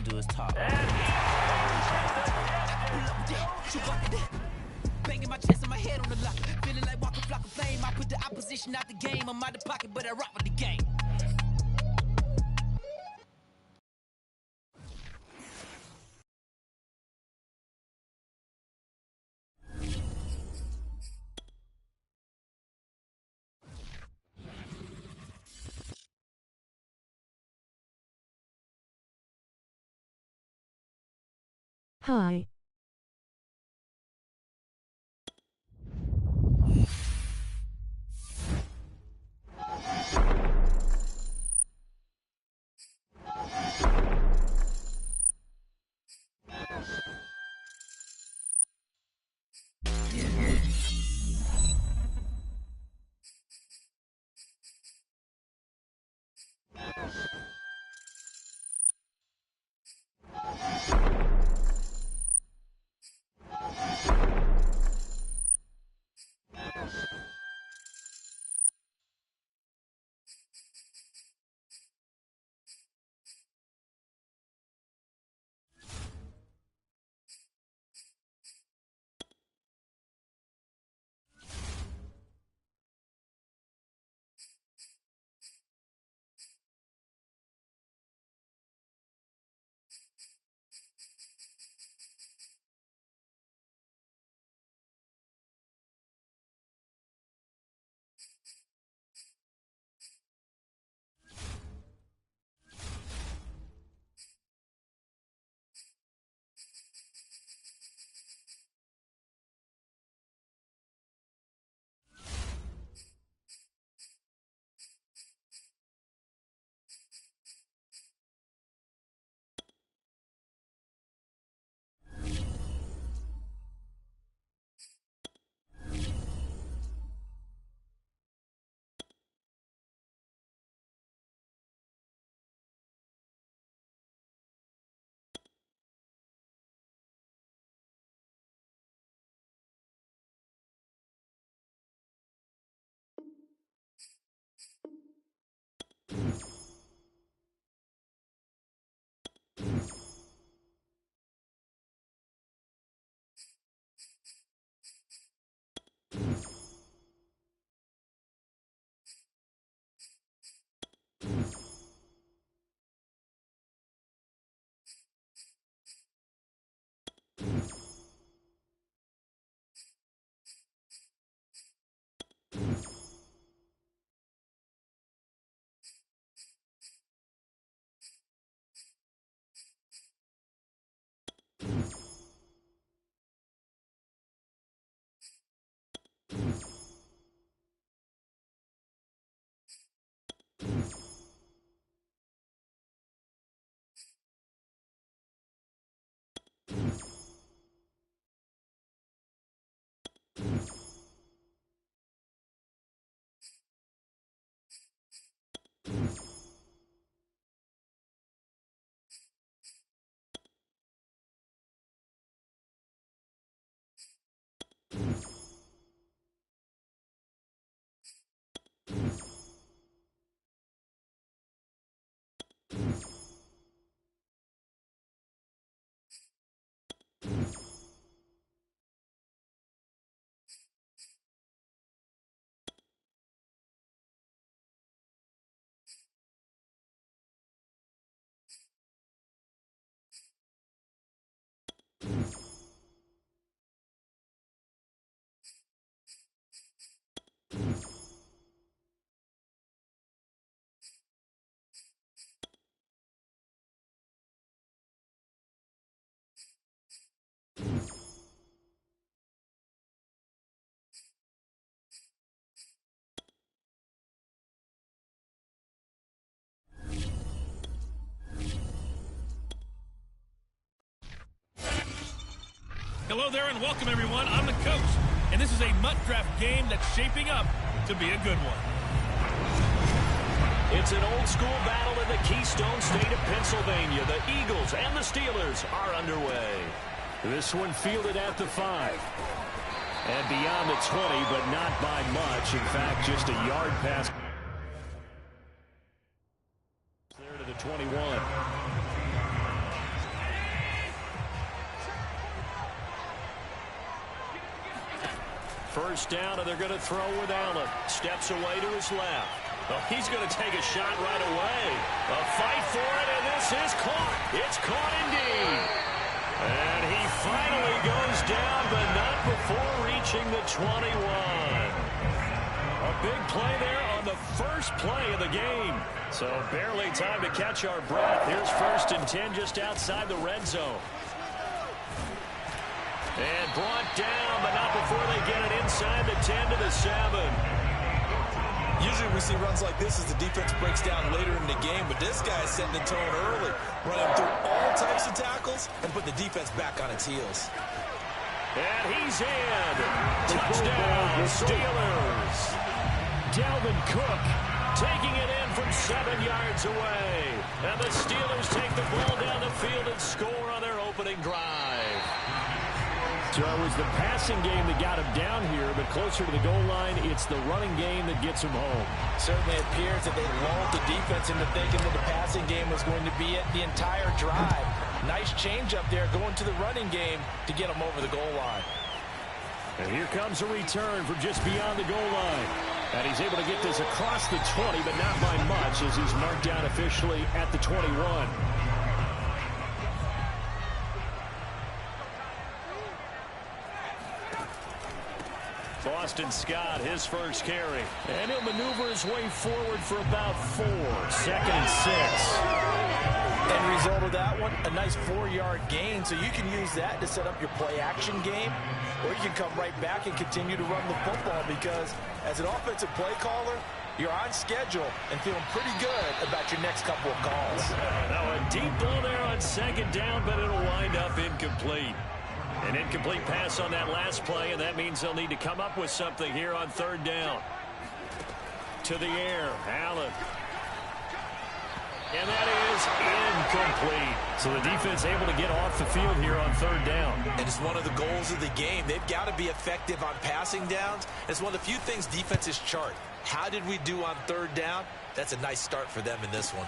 do is talk. Banging my chest and my head on the lock. Feeling like walking flock of flame. I put the opposition out the game. I'm out the pocket, but I rock with the game. Hi. Hello there and welcome everyone. I'm the coach, and this is a MUT draft game that's shaping up to be a good one. It's an old school battle in the Keystone State of Pennsylvania. The Eagles and the Steelers are underway. This one fielded at the 5. And beyond the 20, but not by much. In fact, just a yard pass. There to the 21. First down, and they're going to throw with Allen. Steps away to his left. Oh, he's going to take a shot right away. A fight for it, and this is caught. It's caught indeed. And he finally goes down, but not before reaching the 21. A big play there on the first play of the game. So barely time to catch our breath. Here's 1st and 10 just outside the red zone. And brought down, but not before they get it inside the 10 to the 7. Usually we see runs like this as the defense breaks down later in the game, but this guy's setting the tone early, running through all types of tackles and put the defense back on its heels. And he's in. Touchdown, Steelers. Dalvin Cook taking it in from 7 yards away. And the Steelers take the ball down the field and score on their opening drive. So it was the passing game that got him down here, but closer to the goal line, it's the running game that gets him home. Certainly appears that they lulled the defense into thinking that the passing game was going to be it the entire drive. Nice change up there going to the running game to get him over the goal line. And here comes a return from just beyond the goal line. And he's able to get this across the 20, but not by much as he's marked down officially at the 21. Boston Scott, his first carry. And he'll maneuver his way forward for about 4. 2nd and 6. End result of that one, a nice 4-yard gain. So you can use that to set up your play-action game, or you can come right back and continue to run the football because as an offensive play caller, you're on schedule and feeling pretty good about your next couple of calls. Now a deep ball there on 2nd down, but it'll wind up incomplete. An incomplete pass on that last play, and that means they'll need to come up with something here on 3rd down. To the air, Allen. And that is incomplete. So the defense able to get off the field here on 3rd down. And it's one of the goals of the game. They've got to be effective on passing downs. It's one of the few things defenses chart. How did we do on 3rd down? That's a nice start for them in this one.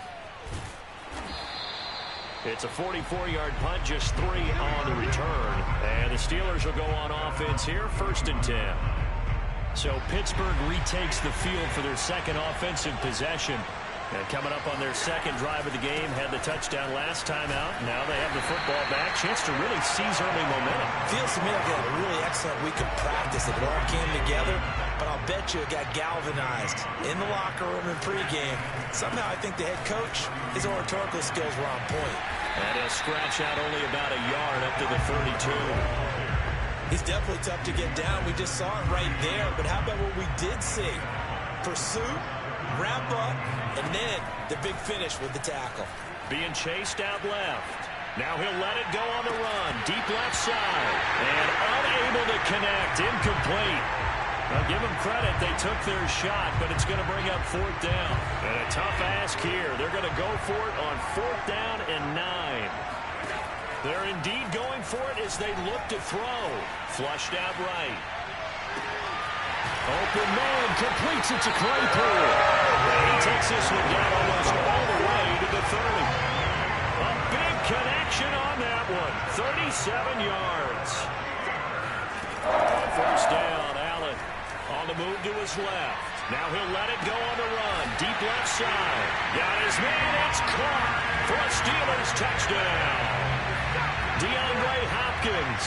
It's a 44-yard punt, just 3 on the return. And the Steelers will go on offense here, 1st and 10. So Pittsburgh retakes the field for their 2nd offensive possession. And coming up on their 2nd drive of the game, had the touchdown last time out. Now they have the football back. Chance to really seize early momentum. Feels to me like they had a really excellent week of practice. It all came together, but I'll bet you it got galvanized in the locker room and pregame. Somehow I think the head coach, his oratorical skills were on point. And he'll scratch out only about a yard up to the 32. He's definitely tough to get down. We just saw it right there. But how about what we did see? Pursuit, wrap up, and then the big finish with the tackle. Being chased out left. Now he'll let it go on the run. Deep left side. And unable to connect. Incomplete. Now give them credit. They took their shot, but it's going to bring up 4th down. And a tough ask here. They're going to go for it on 4th down and 9. They're indeed going for it as they look to throw. Flushed out right. Open man completes it to Claypool. And he takes this one down almost all the way to the 30. A big connection on that one. 37 yards. 1st down, Allen on the move to his left. Now he'll let it go on the run. Deep left side. Got his man. It's caught for a Steelers touchdown. DeAndre Hopkins,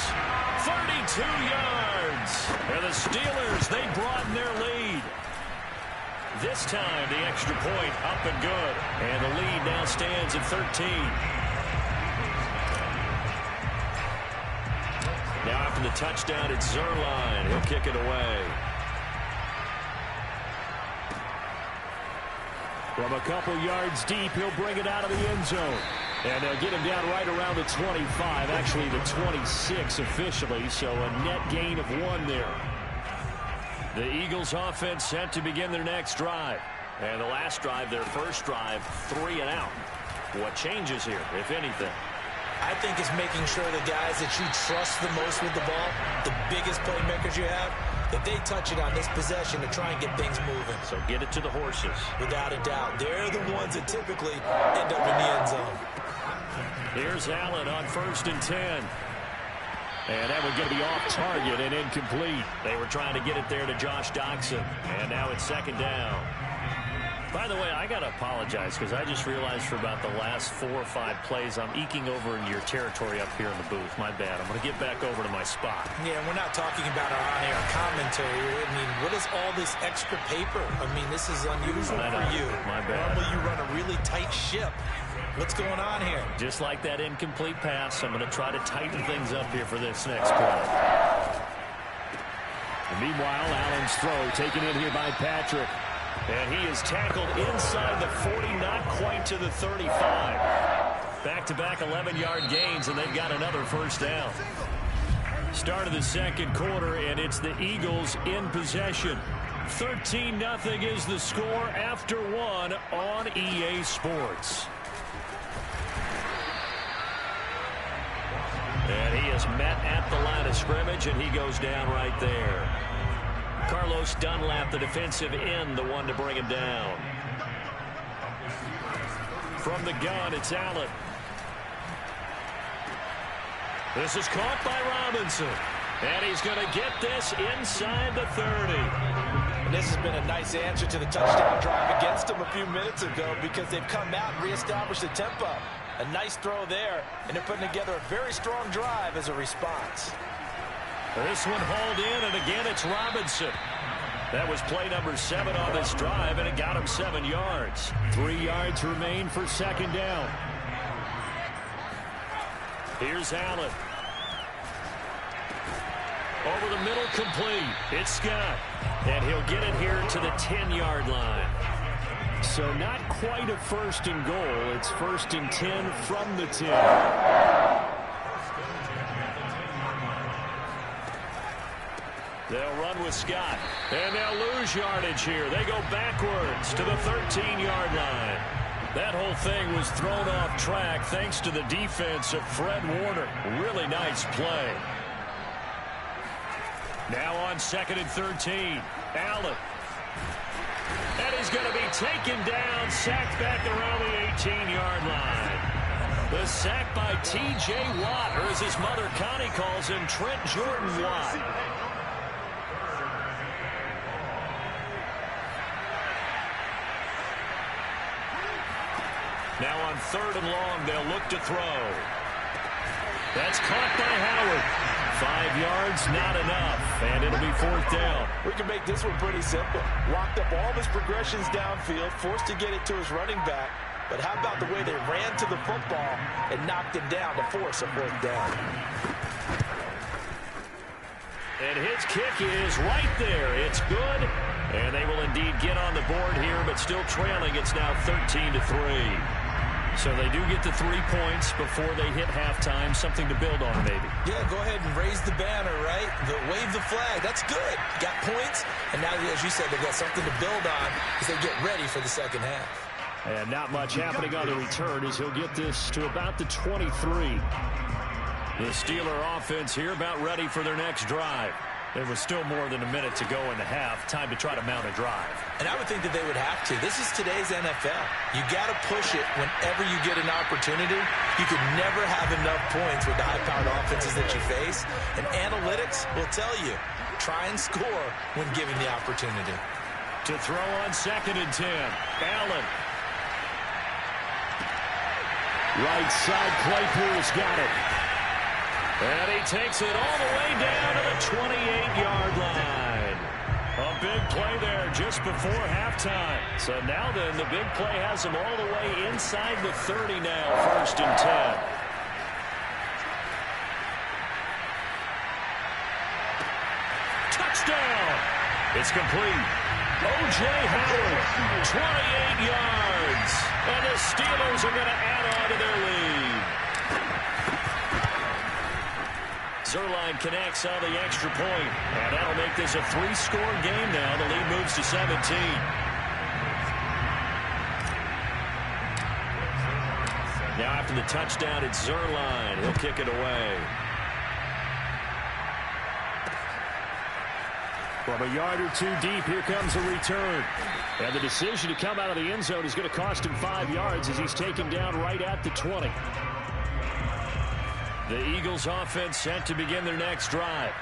32 yards. And the Steelers, they broaden their lead. This time, the extra point up and good. And the lead now stands at 13. Now after the touchdown, it's Zerline. He'll kick it away. From a couple yards deep, he'll bring it out of the end zone. And they'll get him down right around the 25, actually the 26 officially, so a net gain of 1 there. The Eagles offense set to begin their next drive. And the last drive, their first drive, 3 and out. What changes here, if anything? I think it's making sure the guys that you trust the most with the ball, the biggest playmakers you have, that they touch it on this possession to try and get things moving. So get it to the horses. Without a doubt. They're the ones that typically end up in the end zone. Here's Allen on 1st and 10. And that one's going to be off target and incomplete. They were trying to get it there to Josh Doxson. And now it's second down. By the way, I got to apologize because I just realized for about the last 4 or 5 plays I'm eking over into your territory up here in the booth. My bad. I'm going to get back over to my spot. Yeah, we're not talking about our on-air commentary. I mean, what is all this extra paper? I mean, this is unusual for you. My bad. Normally you run a really tight ship. What's going on here? Just like that incomplete pass, I'm going to try to tighten things up here for this next play. And meanwhile, Allen's throw taken in here by Patrick. And he is tackled inside the 40, not quite to the 35. Back-to-back 11-yard gains, and they've got another first down. Start of the second quarter, and it's the Eagles in possession. 13-0 is the score after 1 on EA Sports. And he is met at the line of scrimmage, and he goes down right there. Carlos Dunlap, the defensive end, the one to bring him down. From the gun, it's Allen. This is caught by Robinson. And he's going to get this inside the 30. And this has been a nice answer to the touchdown drive against them a few minutes ago because they've come out and reestablished the tempo. A nice throw there, and they're putting together a very strong drive as a response. This one hauled in, and again it's Robinson. That was play number 7 on this drive, and it got him 7 yards. 3 yards remain for second down. Here's Allen. Over the middle, complete. It's Scott. And he'll get it here to the 10-yard line. So not quite a first and goal. It's first and 10 from the 10. They'll run with Scott. And they'll lose yardage here. They go backwards to the 13-yard line. That whole thing was thrown off track thanks to the defense of Fred Warner. Really nice play. Now on second and 13. Allen. And he's going to be taken down, sacked back around the 18-yard line. The sack by T.J. Watt, or as his mother Connie calls him, Trent Jordan Watt. Now on third and long, they'll look to throw. That's caught by Howard. 5 yards, not enough, and it'll be fourth down. We can make this one pretty simple. Locked up all of his progressions downfield, forced to get it to his running back. But how about the way they ran to the football and knocked him down to force a fourth down? And his kick is right there. It's good, and they will indeed get on the board here, but still trailing. It's now 13-3. So they do get the 3 points before they hit halftime. Something to build on, maybe. Yeah, go ahead and raise the banner, right? Wave the flag. That's good. Got points. And now, as you said, they've got something to build on as they get ready for the second half. And not much happening on the return as he'll get this to about the 23. The Steeler offense here about ready for their next drive. There was still more than a minute to go in the half. Time to try to mount a drive. And I would think that they would have to. This is today's NFL. You got to push it whenever you get an opportunity. You could never have enough points with the high-powered offenses that you face. And analytics will tell you, try and score when given the opportunity. To throw on second and 10. Allen. Right side, Claypool's got it. And he takes it all the way down to the 28-yard line. A big play there just before halftime. So now then, the big play has him all the way inside the 30 now, first and 10. Touchdown! It's complete. O.J. Howard, 28 yards. And the Steelers are going to add on to their lead. Zerline connects on the extra point, and that'll make this a 3-score game now. The lead moves to 17. Now after the touchdown, it's Zerline. He'll kick it away. From a yard or two deep, here comes a return. And the decision to come out of the end zone is going to cost him 5 yards as he's taken down right at the 20. The Eagles offense set to begin their next drive.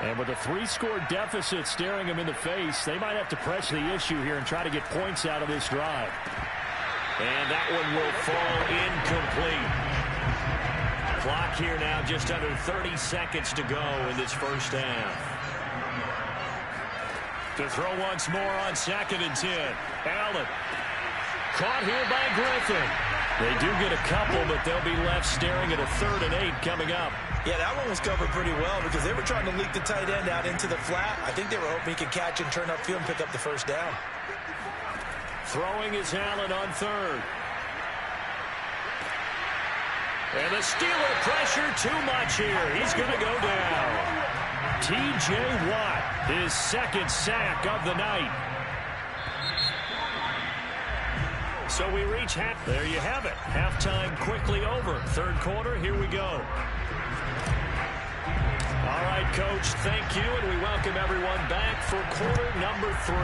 And with a 3-score deficit staring them in the face, they might have to press the issue here and try to get points out of this drive. And that one will fall incomplete. Clock here now just under 30 seconds to go in this first half. To throw once more on 2nd and 10. Allen. Caught here by Griffin. They do get a couple, but they'll be left staring at a 3rd and 8 coming up. Yeah, that one was covered pretty well because they were trying to leak the tight end out into the flat. I think they were hoping he could catch and turn upfield and pick up the first down. Throwing is Allen on 3rd. And the Steeler pressure too much here. He's going to go down. T.J. Watt, his 2nd sack of the night. So we reach half. There you have it. Halftime quickly over. 3rd quarter, here we go. All right, Coach, thank you, and we welcome everyone back for quarter number 3.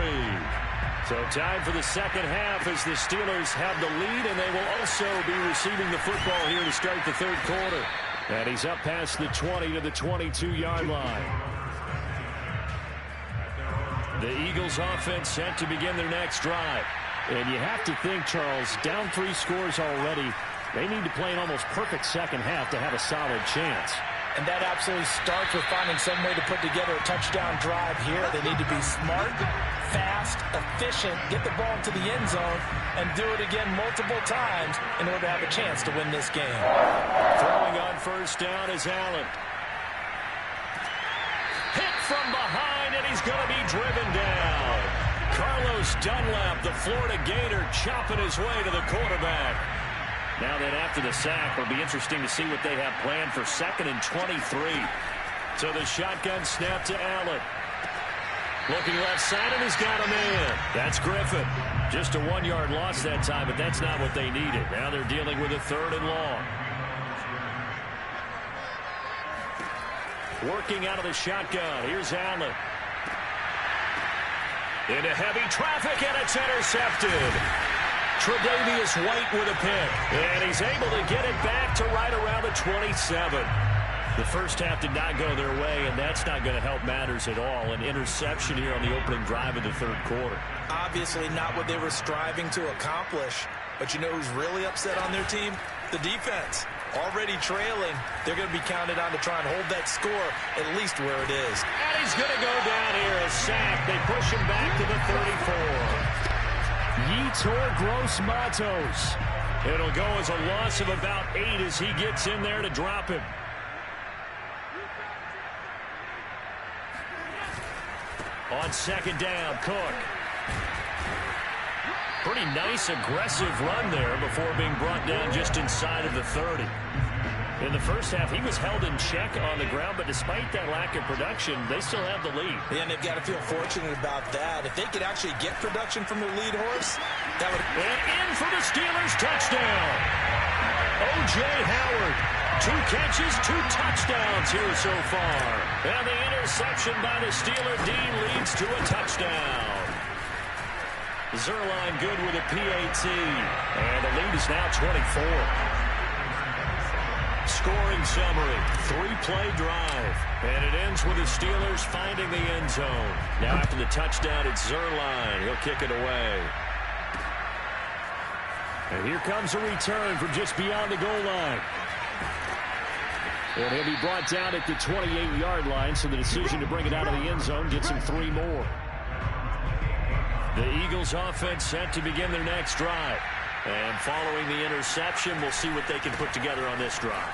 So time for the second half as the Steelers have the lead, and they will also be receiving the football here to start the 3rd quarter. And he's up past the 20 to the 22-yard line. The Eagles offense set to begin their next drive. And you have to think, Charles, down 3 scores already, they need to play an almost perfect second half to have a solid chance. And that absolutely starts with finding some way to put together a touchdown drive here. They need to be smart, fast, efficient, get the ball into the end zone, and do it again multiple times in order to have a chance to win this game. Throwing on 1st down is Allen. Hit from behind, and he's going to be driven down. Carlos Dunlap, the Florida Gator, chopping his way to the quarterback. Now then, after the sack, it'll be interesting to see what they have planned for 2nd and 23. So the shotgun snap to Allen. Looking left side, and he's got a man. That's Griffin. Just a 1-yard loss that time, but that's not what they needed. Now they're dealing with a 3rd and long. Working out of the shotgun. Here's Allen. Into heavy traffic, and it's intercepted. Tre'Davious White with a pick, and he's able to get it back to right around the 27. The first half did not go their way, and that's not going to help matters at all. An interception here on the opening drive of the 3rd quarter. Obviously not what they were striving to accomplish, but you know who's really upset on their team? The defense. Already trailing, they're going to be counted on to try and hold that score at least where it is. And he's going to go down here, a sack. They push him back to the 34. Yetur Gross-Matos. It'll go as a loss of about 8 as he gets in there to drop him. On 2nd down, Cook. Pretty nice, aggressive run there before being brought down just inside of the 30. In the first half, he was held in check on the ground, but despite that lack of production, they still have the lead. Yeah, and they've got to feel fortunate about that. If they could actually get production from their lead horse, that would... And in for the Steelers, touchdown! O.J. Howard, 2 catches, 2 touchdowns here so far. And the interception by the Steeler D leads to a touchdown. Zerline good with a PAT. And the lead is now 24. Scoring summary, 3-play drive. And it ends with the Steelers finding the end zone. Now after the touchdown, it's Zerline. He'll kick it away. And here comes a return from just beyond the goal line. And he'll be brought down at the 28-yard line, so the decision to bring it out of the end zone gets him 3 more. The Eagles offense set to begin their next drive. And following the interception, we'll see what they can put together on this drive.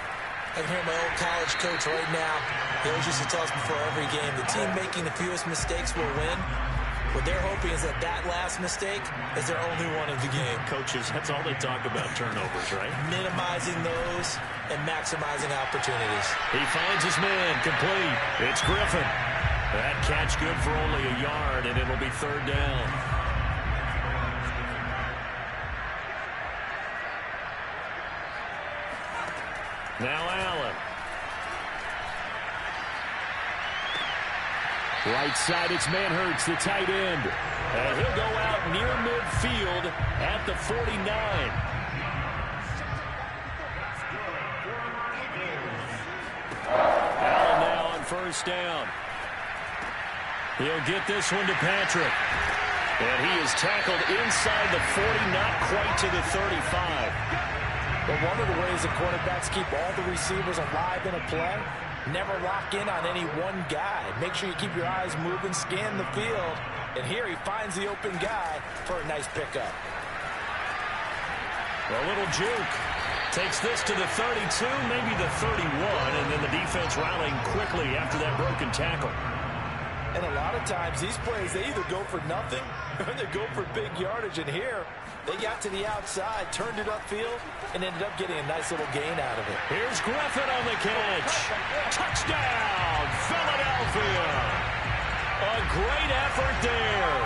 I can hear my old college coach right now. He always used to tell us before every game, the team making the fewest mistakes will win. What they're hoping is that last mistake is their only one of the game. Coaches, that's all they talk about, turnovers, right? Minimizing those and maximizing opportunities. He finds his man, complete. It's Griffin. That catch good for only a yard, and it'll be 3rd down. Now Allen. Right side, it's Manhertz, the tight end. And he'll go out near midfield at the 49. first down. He'll get this one to Patrick. And he is tackled inside the 40, not quite to the 35. But one of the ways the quarterbacks keep all the receivers alive in a play, never lock in on any one guy. Make sure you keep your eyes moving, scan the field. And here he finds the open guy for a nice pickup. A little juke. Takes this to the 32, maybe the 31, and then the defense rallying quickly after that broken tackle. And a lot of times these plays, they either go for nothing or they go for big yardage. And here, they got to the outside, turned it upfield, and ended up getting a nice little gain out of it. Here's Griffin on the catch. Touchdown, Philadelphia. A great effort there.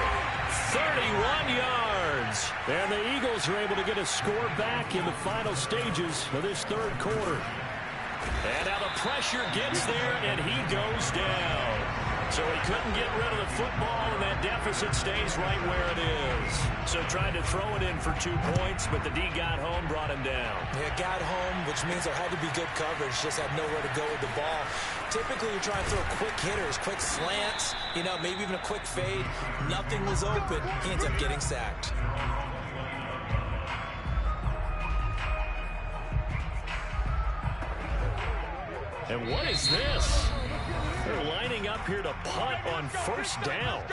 31 yards. And the Eagles are able to get a score back in the final stages of this third quarter. And now the pressure gets there, and he goes down. So he couldn't get rid of the football, and that deficit stays right where it is. So tried to throw it in for 2 points, but the D got home, brought him down. Yeah, got home, which means there had to be good coverage. Just had nowhere to go with the ball. Typically, you try and throw quick hitters, quick slants, maybe even a quick fade. Nothing was open. He ends up getting sacked. And what is this? They're lining up here to punt on first down.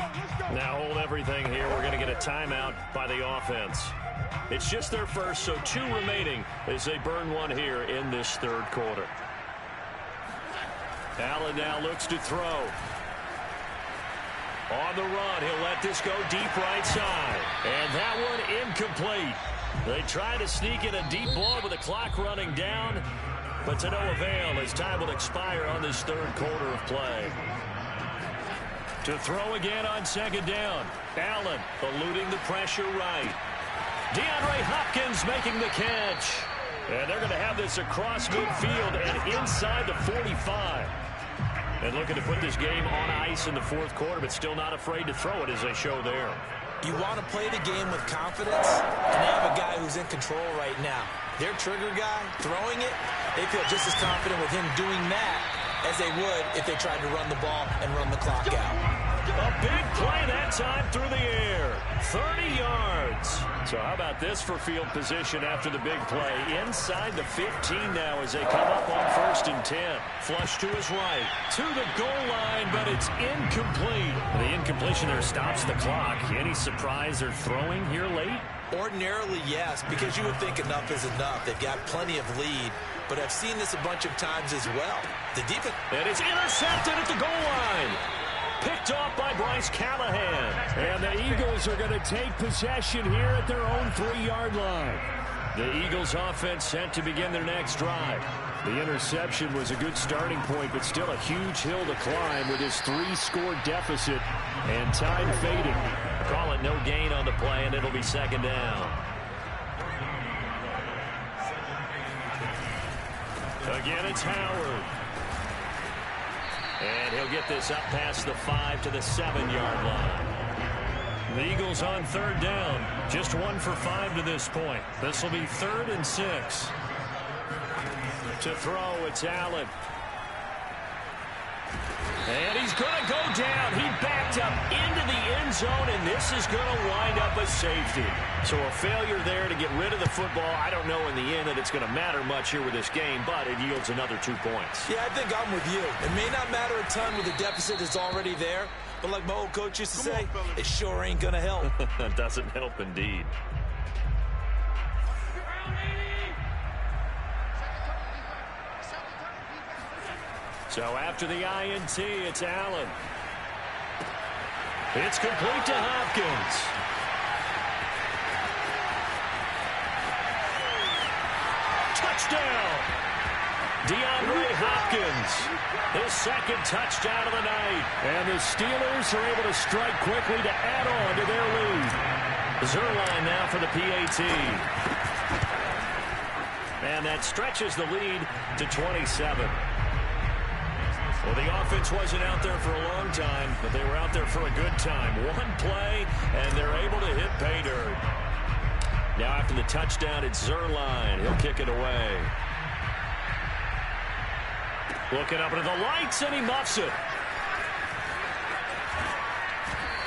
Now hold everything here. We're going to get a timeout by the offense. It's just their first, so 2 remaining as they burn one here in this third quarter. Allen now looks to throw. On the run, he'll let this go deep right side. And that one incomplete. They try to sneak in a deep ball with the clock running down, but to no avail as time will expire on this third quarter of play. To throw again on second down. Allen eluding the pressure right. DeAndre Hopkins making the catch. And they're going to have this across midfield and inside the 45. And looking to put this game on ice in the fourth quarter, but still not afraid to throw it as they show there. You want to play the game with confidence, and they have a guy who's in control right now. Their trigger guy, throwing it, they feel just as confident with him doing that as they would if they tried to run the ball and run the clock out. A big play that time through the air. 30 yards. So how about this for field position after the big play? Inside the 15 now as they come up on 1st and 10. Flush to his right. To the goal line, but it's incomplete. The incompletion there stops the clock. Any surprise they're throwing here late? Ordinarily, yes, because you would think enough is enough. They've got plenty of lead, but I've seen this a bunch of times as well. The defense... And it's intercepted at the goal line. Picked off by Bryce Callahan. And the Eagles are going to take possession here at their own 3-yard line. The Eagles offense set to begin their next drive. The interception was a good starting point, but still a huge hill to climb with his 3-score deficit and time fading. Call it no gain on the play, and it'll be second down. Again, it's Howard. And he'll get this up past the 5 to the 7-yard line. The Eagles on third down. Just 1 for 5 to this point. This will be 3rd and 6. To throw, it's Allen. And he's going to go down. He backed up into the end zone, and this is going to wind up a safety. So a failure there to get rid of the football. I don't know in the end that it's going to matter much here with this game, but it yields another 2 points. Yeah, I think I'm with you. It may not matter a ton with the deficit that's already there, but like my old coach used to say, it sure ain't going to help. It doesn't help indeed. So after the INT, it's Allen. It's complete to Hopkins. Touchdown! DeAndre Hopkins, his 2nd touchdown of the night. And the Steelers are able to strike quickly to add on to their lead. Zerline now for the PAT. And that stretches the lead to 27. Well, the offense wasn't out there for a long time, but they were out there for a good time. 1 play, and they're able to hit pay dirt. Now after the touchdown, it's Zerline. He'll kick it away. Looking up into the lights, and he muffs it.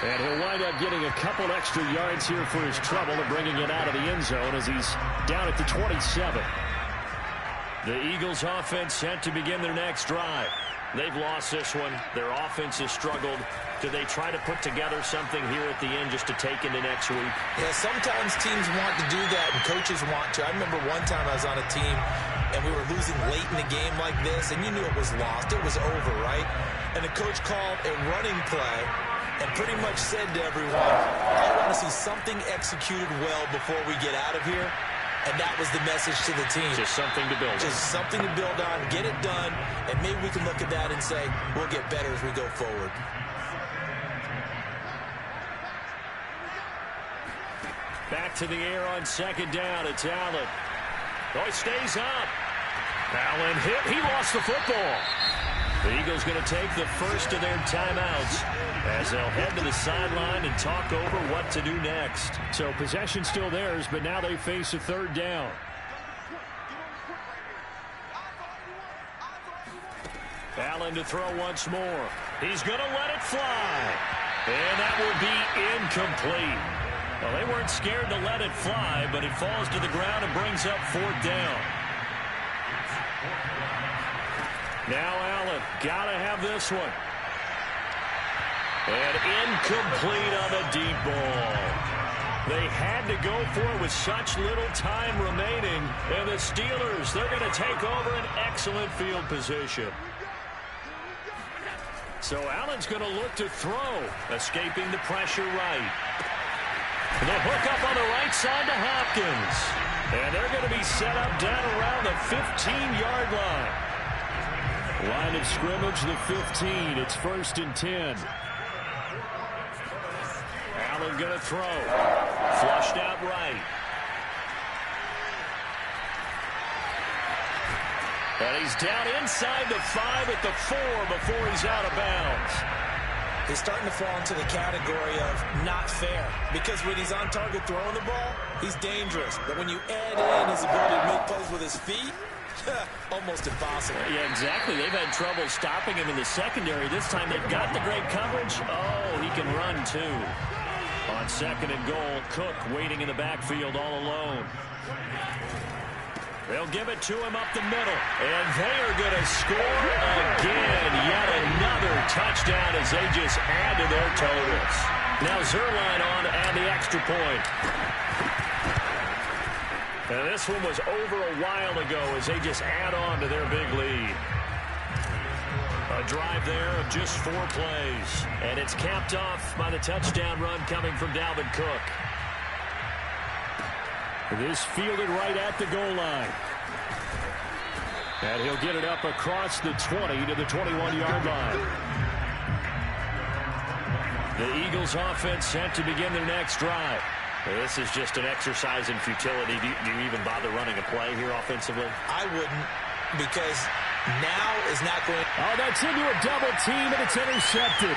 And he'll wind up getting a couple extra yards here for his trouble and bringing it out of the end zone as he's down at the 27. The Eagles offense set to begin their next drive. They've lost this one. Their offense has struggled. Do they try to put together something here at the end just to take into next week? Yeah, sometimes teams want to do that and coaches want to. I remember one time I was on a team and we were losing late in the game like this, and you knew it was lost. It was over, right? And the coach called a running play and pretty much said to everyone, I want to see something executed well before we get out of here. And that was the message to the team. Just something to build on. Just something to build on, get it done, and maybe we can look at that and say, we'll get better as we go forward. Back to the air on second down. It's Allen. Oh, he stays up. Allen hit. He lost the football. The Eagles going to take the first of their timeouts as they'll head to the sideline and talk over what to do next. So possession still theirs, but now they face a third down. Allen to throw once more. He's going to let it fly. And that will be incomplete. Well, they weren't scared to let it fly, but it falls to the ground and brings up fourth down. Now Allen, got to have this one. And incomplete on the deep ball. They had to go for it with such little time remaining. And the Steelers, they're going to take over an excellent field position. So Allen's going to look to throw, escaping the pressure right. The hook up on the right side to Hopkins. And they're going to be set up down around the 15-yard line. Line of scrimmage, the 15. It's 1st and 10. Allen going to throw. Flushed out right. And he's down inside the 5 at the 4 before he's out of bounds. He's starting to fall into the category of not fair, because when he's on target throwing the ball, he's dangerous. But when you add in his ability to make plays with his feet, almost impossible. Yeah, exactly. They've had trouble stopping him in the secondary. This time they've got the great coverage. Oh, he can run too. On 2nd and goal, Cook waiting in the backfield all alone. They'll give it to him up the middle. And they are going to score again. Yet another touchdown as they just add to their totals. Now Zerline on to add the extra point. And this one was over a while ago as they just add on to their big lead. A drive there of just 4 plays. And it's capped off by the touchdown run coming from Dalvin Cook. This fielded right at the goal line. And he'll get it up across the 20 to the 21-yard line. The Eagles offense set to begin their next drive. This is just an exercise in futility. Do you even bother running a play here offensively? I wouldn't, because now is not going. Oh, that's into a double team, and it's intercepted.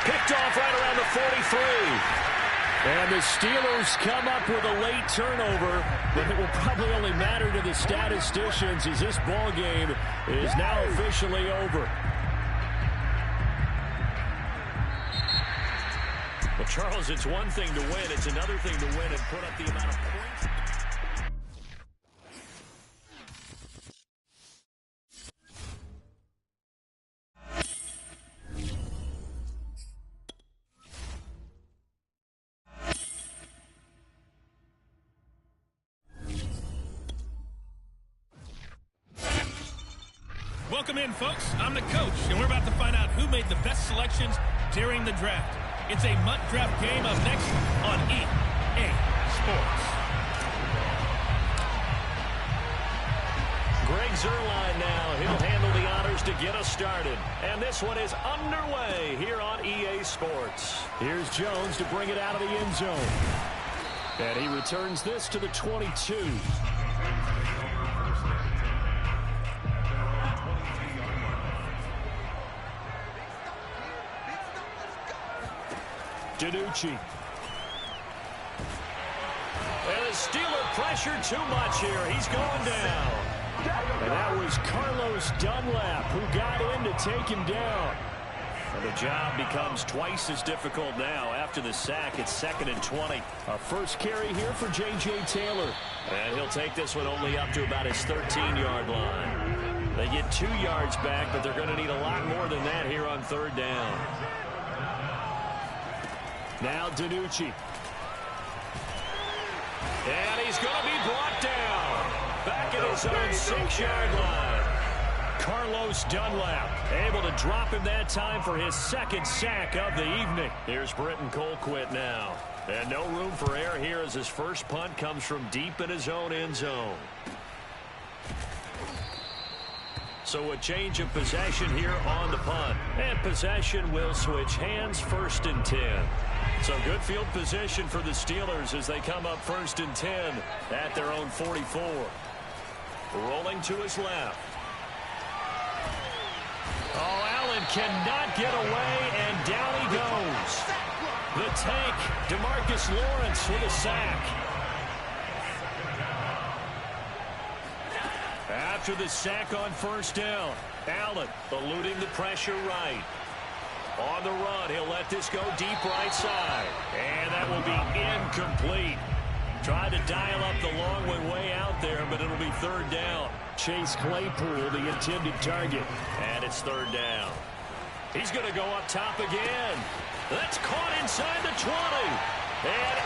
Picked off right around the 43. And the Steelers come up with a late turnover, but it will probably only matter to the statisticians as this ball game is now officially over. Well, Charles, it's one thing to win. It's another thing to win and put up the amount of points. Welcome in, folks. I'm the coach, and we're about to find out who made the best selections during the draft. It's a MUT draft game up next on EA Sports. Greg Zerline now. He'll handle the honors to get us started. And this one is underway here on EA Sports. Here's Jones to bring it out of the end zone. And he returns this to the 22. DiNucci. And the Steeler pressure too much here. He's going down. And that was Carlos Dunlap who got in to take him down. And the job becomes twice as difficult now. After the sack, it's 2nd and 20. A first carry here for J.J. Taylor. And he'll take this one only up to about his 13-yard line. They get 2 yards back, but they're going to need a lot more than that here on 3rd down. Now DiNucci. And he's going to be brought down. Back at his own 6-yard line. Carlos Dunlap able to drop him that time for his 2nd sack of the evening. Here's Britton Colquitt now. And no room for error here as his first punt comes from deep in his own end zone. So a change of possession here on the punt. And possession will switch hands. 1st and 10. So good field position for the Steelers as they come up 1st and 10 at their own 44. Rolling to his left. Oh, Allen cannot get away, and down he goes. The tank, DeMarcus Lawrence with a sack. After the sack on 1st down, Allen eluding the pressure right. On the run, he'll let this go deep right side. And that will be incomplete. Tried to dial up the long one way out there, but it'll be 3rd down. Chase Claypool, the intended target. And it's 3rd down. He's going to go up top again. That's caught inside the 20. And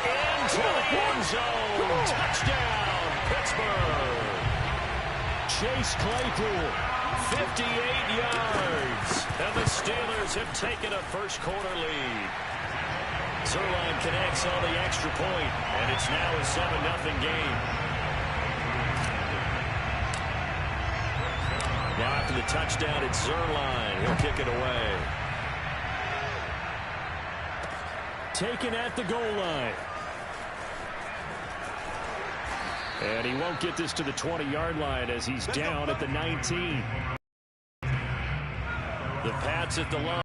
into the end zone. Touchdown, Pittsburgh. Chase Claypool, 58 yards. And the Steelers have taken a first-quarter lead. Zerline connects on the extra point, and it's now a 7-0 game. Now after the touchdown, it's Zerline. He'll kick it away. Taken at the goal line. And he won't get this to the 20-yard line as he's down at the 19. The Pats at the line.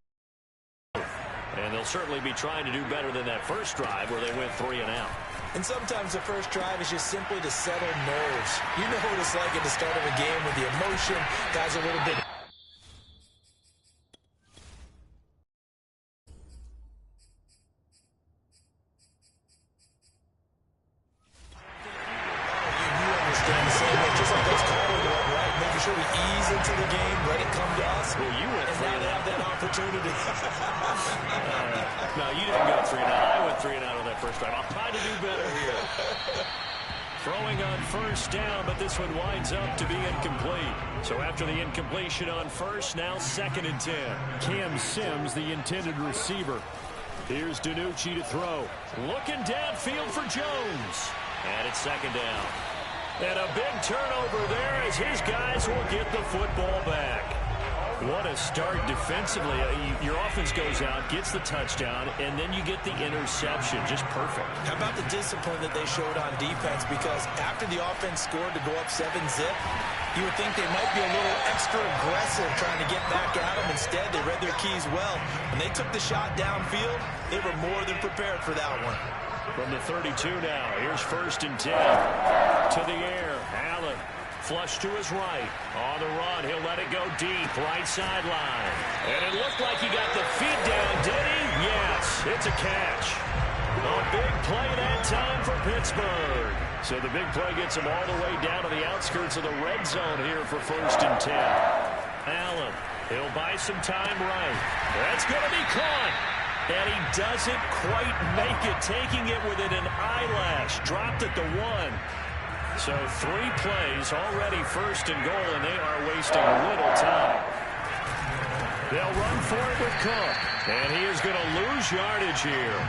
And they'll certainly be trying to do better than that first drive where they went 3 and out. And sometimes the first drive is just simply to settle nerves. You know what it's like at the start of a game with the emotion. Guys are a little bit... You understand the same way, just like those calling one, right? Making sure we ease into the game, let it come to us. Well, you went 3 and out. That opportunity. No, you didn't go 3 and out. I went 3 and out on that first drive. I'll try to do better here. Throwing on 1st down, but this one winds up to be incomplete. So after the incompletion on 1st, now 2nd and 10. Cam Sims, the intended receiver. Here's DiNucci to throw. Looking downfield for Jones. And it's 2nd down. And a big turnover there as his guys will get the football back. What a start defensively. Your offense goes out, gets the touchdown, and then you get the interception. Just perfect. How about the discipline that they showed on defense? Because after the offense scored to go up 7-zip, you would think they might be a little extra aggressive trying to get back at them. Instead, they read their keys well. When they took the shot downfield, they were more than prepared for that one. From the 32 now, here's 1st and 10. To the air, Allen. Flush to his right. On the run, he'll let it go deep. Right sideline. And it looked like he got the feet down, did he? Yes, it's a catch. A big play that time for Pittsburgh. So the big play gets him all the way down to the outskirts of the red zone here for 1st and 10. Allen, he'll buy some time right. That's going to be caught. And he doesn't quite make it, taking it within an eyelash. Dropped at the 1. So 3 plays already 1st and goal, and they are wasting little time. They'll run for it with Cook, and he is going to lose yardage here.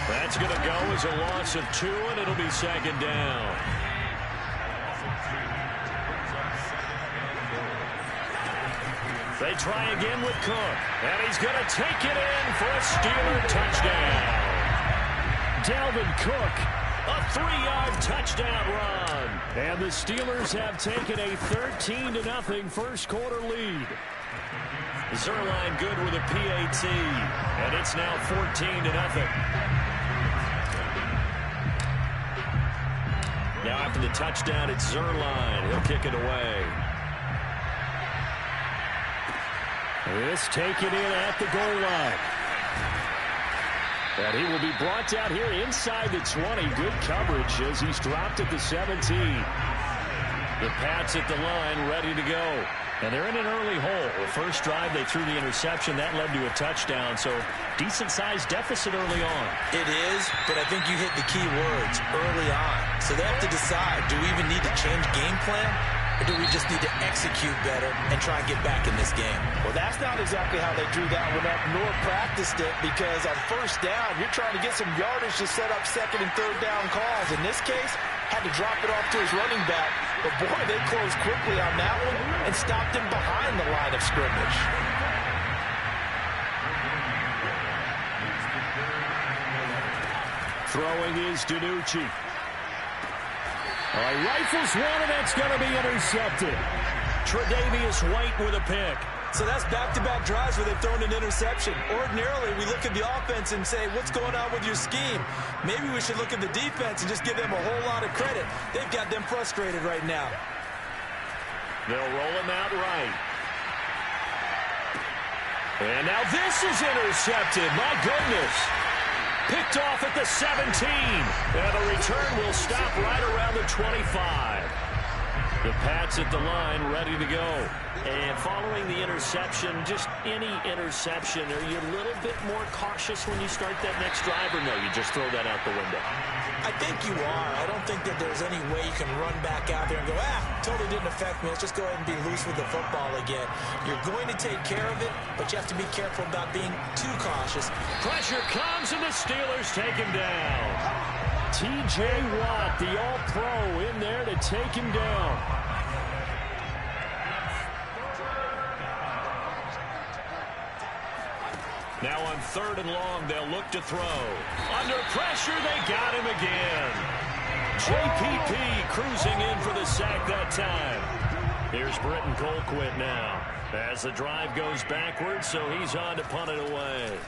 That's going to go as a loss of 2, and it'll be 2nd down. They try again with Cook, and he's going to take it in for a Steeler touchdown. Dalvin Cook, a 3-yard touchdown run. And the Steelers have taken a 13-0 first-quarter lead. Zerline good with a PAT, and it's now 14-0. Now after the touchdown, it's Zerline. He'll kick it away. This taken in at the goal line. And he will be brought down here inside the 20. Good coverage as he's dropped at the 17. The Pats at the line, ready to go. And they're in an early hole. The first drive, they threw the interception. That led to a touchdown, so decent-sized deficit early on. It is, but I think you hit the key words, early on. So they have to decide, do we even need to change game plan? Or do we just need to execute better and try and get back in this game? Well, that's not exactly how they drew that one up, nor practiced it, because on first down, you're trying to get some yardage to set up second and third down calls. In this case, had to drop it off to his running back. But, boy, they closed quickly on that one and stopped him behind the line of scrimmage. Throwing is DiNucci. Rifles one, and that's going to be intercepted. Tre'Davious White with a pick. So that's back-to-back drives where they've thrown an interception. Ordinarily, we look at the offense and say, what's going on with your scheme? Maybe we should look at the defense and just give them a whole lot of credit. They've got them frustrated right now. They'll roll him out right. And now this is intercepted. My goodness. Picked off at the 17. And the return will stop right around the 25. The Pats at the line, ready to go. And following the interception, just any interception, are you a little bit more cautious when you start that next drive, or no, you just throw that out the window? I think you are. I don't think that there's any way you can run back out there and go, totally didn't affect me. Let's just go ahead and be loose with the football again. You're going to take care of it, but you have to be careful about being too cautious. Pressure comes, and the Steelers take him down. T.J. Watt, the All-Pro, in there to take him down. Now on 3rd and long, they'll look to throw. Under pressure, they got him again. JPP cruising in for the sack that time. Here's Britton Colquitt now. As the drive goes backwards, so he's on to punt it away.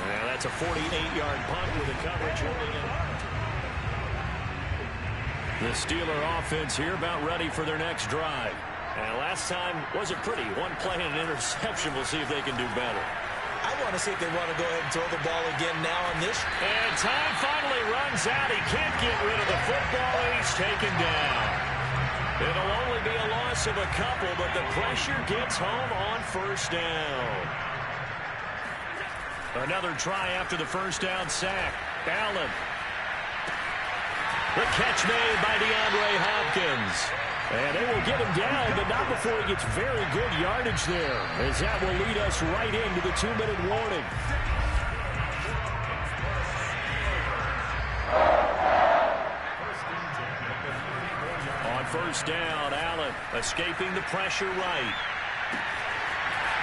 Now that's a 48-yard punt with a coverage holding it. The Steeler offense here about ready for their next drive. And last time wasn't pretty. One play and an interception. We'll see if they can do better. I want to see if they want to go ahead and throw the ball again now on this. And time finally runs out. He can't get rid of the football, and he's taken down. It'll only be a loss of a couple, but the pressure gets home on first down. Another try after the first down sack. Allen. The catch made by DeAndre Hopkins. And they will get him down, but not before he gets very good yardage there, as that will lead us right into the 2-minute warning. On first down, Allen escaping the pressure right.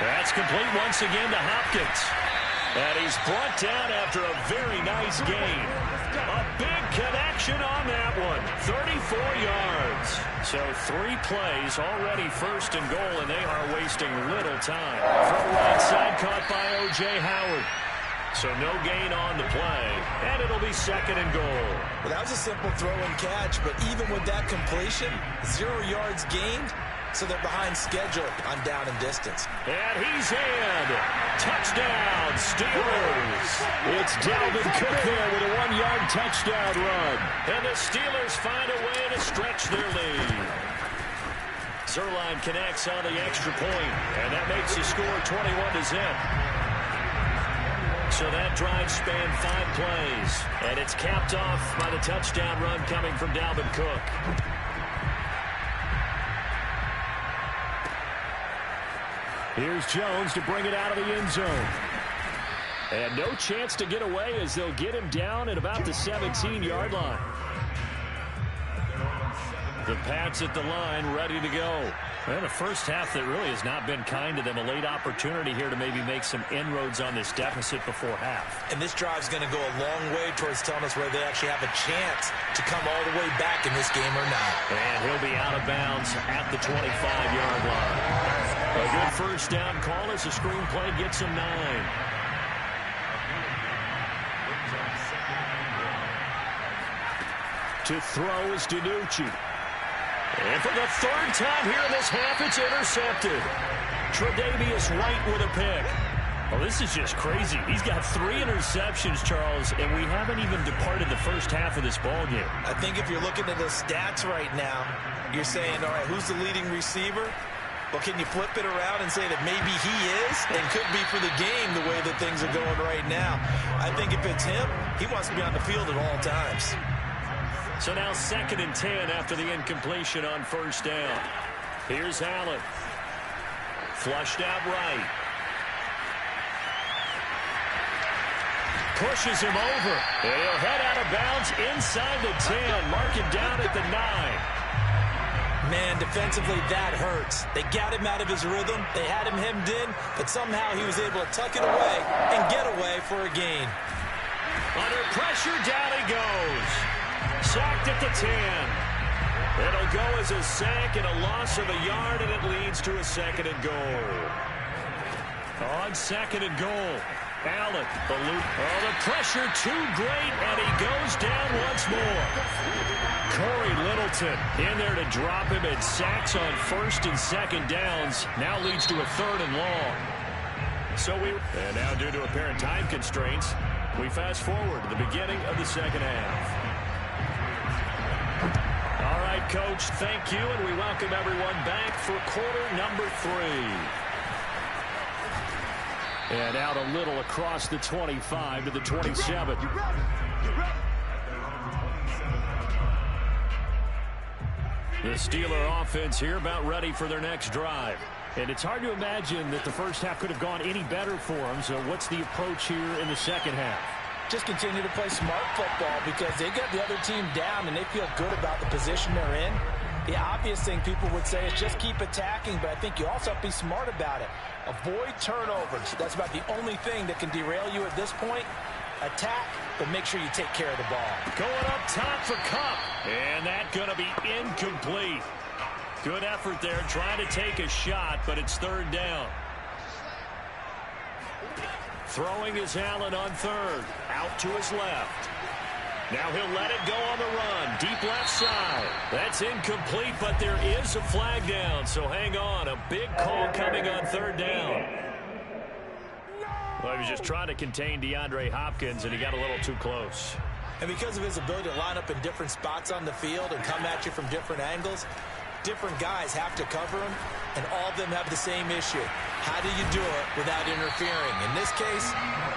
That's complete once again to Hopkins. And he's brought down after a very nice gain. A big connection on that one. 34 yards. So 3 plays, already first and goal, and they are wasting little time. From right side, caught by O.J. Howard. So no gain on the play, and it'll be 2nd and goal. Well, that was a simple throw and catch, but even with that completion, 0 yards gained. So they're behind schedule on down and distance. And he's in. Touchdown, Steelers. It's Dalvin Cook there with a 1-yard touchdown run. And the Steelers find a way to stretch their lead. Zerline connects on the extra point, and that makes the score 21-0. So that drive spanned 5 plays, and it's capped off by the touchdown run coming from Dalvin Cook. Here's Jones to bring it out of the end zone. And no chance to get away as they'll get him down at about the 17-yard line. The Pats at the line, ready to go. Well, the first half that really has not been kind to them. A late opportunity here to maybe make some inroads on this deficit before half. And this drive's going to go a long way towards telling us whether they actually have a chance to come all the way back in this game or not. And he'll be out of bounds at the 25-yard line. A good first down call as the screenplay gets him 9. To throw is DiNucci. And for the third time here in this half, it's intercepted. Tre'Davious White with a pick. Well, this is just crazy. He's got 3 interceptions, Charles, and we haven't even departed the first half of this ballgame. I think if you're looking at the stats right now, you're saying, all right, who's the leading receiver? Well, can you flip it around and say that maybe he is and could be for the game the way that things are going right now? I think if it's him, he wants to be on the field at all times. So now 2nd and 10 after the incompletion on first down. Here's Allen. Flushed out right. Pushes him over. And he'll head out of bounds inside the 10. Mark it down at the 9. Man, defensively, that hurts. They got him out of his rhythm. They had him hemmed in, but somehow he was able to tuck it away and get away for a gain. Under pressure, down he goes. Sacked at the 10. It'll go as a sack and a loss of a yard, and it leads to a 2nd and goal. On 2nd and goal, Allen, the loop. Oh, the pressure too great, and he goes down once more. Corey Littleton in there to drop him, and sacks on 1st and 2nd downs. Now leads to a 3rd and long. And now due to apparent time constraints, we fast forward to the beginning of the 2nd half. All right, Coach, thank you, and we welcome everyone back for quarter number 3. And out a little across the 25 to the 27. The Steeler offense here about ready for their next drive. And it's hard to imagine that the first half could have gone any better for them. So what's the approach here in the 2nd half? Just continue to play smart football because they got the other team down and they feel good about the position they're in. The obvious thing people would say is just keep attacking, but I think you also have to be smart about it. Avoid turnovers. That's about the only thing that can derail you at this point. Attack, but make sure you take care of the ball. Going up top for Kupp, and that's going to be incomplete. Good effort there, trying to take a shot, but it's 3rd down. Throwing is Allen on 3rd. Out to his left. Now he'll let it go on the run. Deep left side. That's incomplete, but there is a flag down, so hang on. A big call coming on 3rd down. Well, he was just trying to contain DeAndre Hopkins, and he got a little too close. And because of his ability to line up in different spots on the field and come at you from different angles, different guys have to cover him, and all of them have the same issue. How do you do it without interfering? In this case,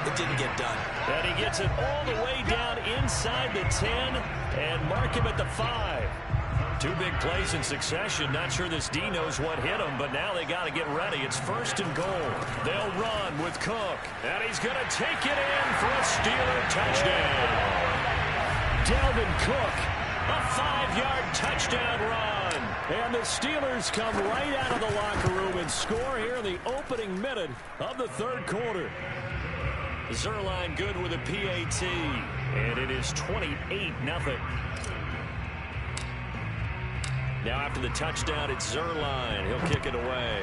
it didn't get done. And he gets it all the way down inside the 10 and mark him at the 5. 2 big plays in succession. Not sure this D knows what hit him, but now they got to get ready. It's 1st and goal. They'll run with Cook, and he's going to take it in for a Steeler touchdown. Dalvin Cook, a 5-yard touchdown run. And the Steelers come right out of the locker room and score here in the opening minute of the 3rd quarter. Zerline good with a PAT, and it is 28-0. Now after the touchdown, it's Zerline. He'll kick it away.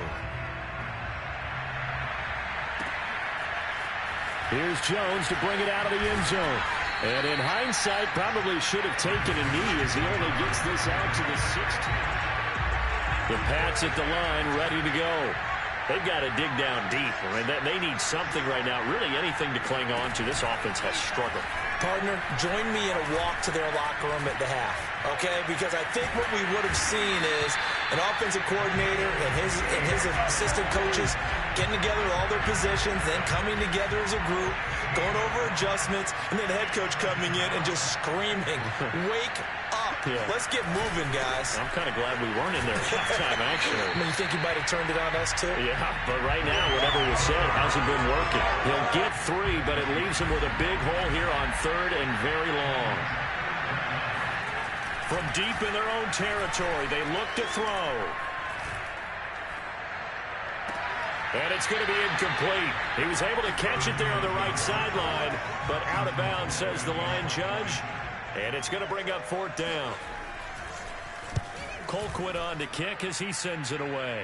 Here's Jones to bring it out of the end zone. And in hindsight, probably should have taken a knee as he only gets this out to the 16. The Pats at the line, ready to go. They've got to dig down deep. I mean, they need something right now, really anything to cling on to. This offense has struggled. Partner, join me in a walk to their locker room at the half, okay? Because I think what we would have seen is an offensive coordinator and his assistant coaches getting together all their positions, then coming together as a group, going over adjustments, and then the head coach coming in and just screaming, wake up. Yeah. Let's get moving, guys. I'm kind of glad we weren't in there at halftime, actually. I mean, you think he might have turned it on us, too? Yeah, but right now, whatever was said hasn't been working. He'll get 3, but it leaves him with a big hole here on 3rd and very long. From deep in their own territory, they look to throw. And it's going to be incomplete. He was able to catch it there on the right sideline, but out of bounds, says the line judge. And it's going to bring up 4th down. Colquitt on to kick as he sends it away.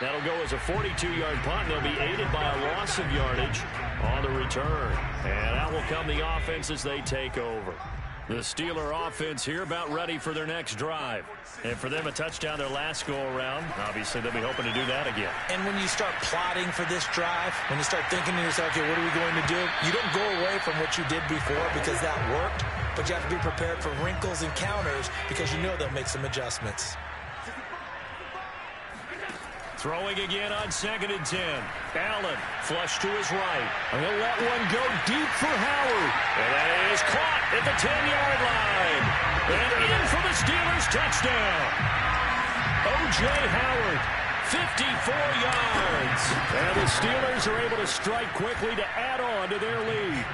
That'll go as a 42-yard punt. They'll be aided by a loss of yardage on the return. And out will come the offense as they take over. The Steeler offense here about ready for their next drive. And for them, a touchdown their last go-around. Obviously, they'll be hoping to do that again. And when you start plotting for this drive, when you start thinking to yourself, okay, what are we going to do? You don't go away from what you did before because that worked, but you have to be prepared for wrinkles and counters because you know they'll make some adjustments. Throwing again on 2nd and 10. Allen flush to his right. He'll let one go deep for Howard. And that is caught at the 10-yard line. And in for the Steelers touchdown. O.J. Howard, 54 yards. And the Steelers are able to strike quickly to add on to their lead.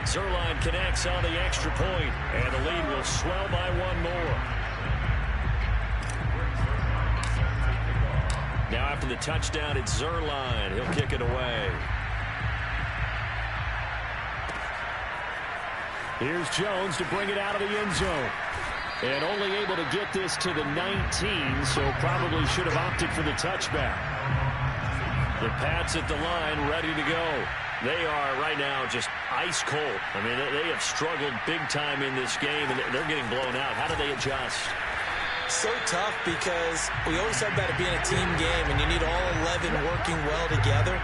Zerline connects on the extra point, and the lead will swell by one more. Now after the touchdown, it's Zerline. He'll kick it away. Here's Jones to bring it out of the end zone. And only able to get this to the 19, so probably should have opted for the touchback. The Pats at the line ready to go. They are right now just ice cold. I mean, they have struggled big time in this game, and they're getting blown out. How do they adjust? So tough because we always talk about it being a team game and you need all 11 working well together.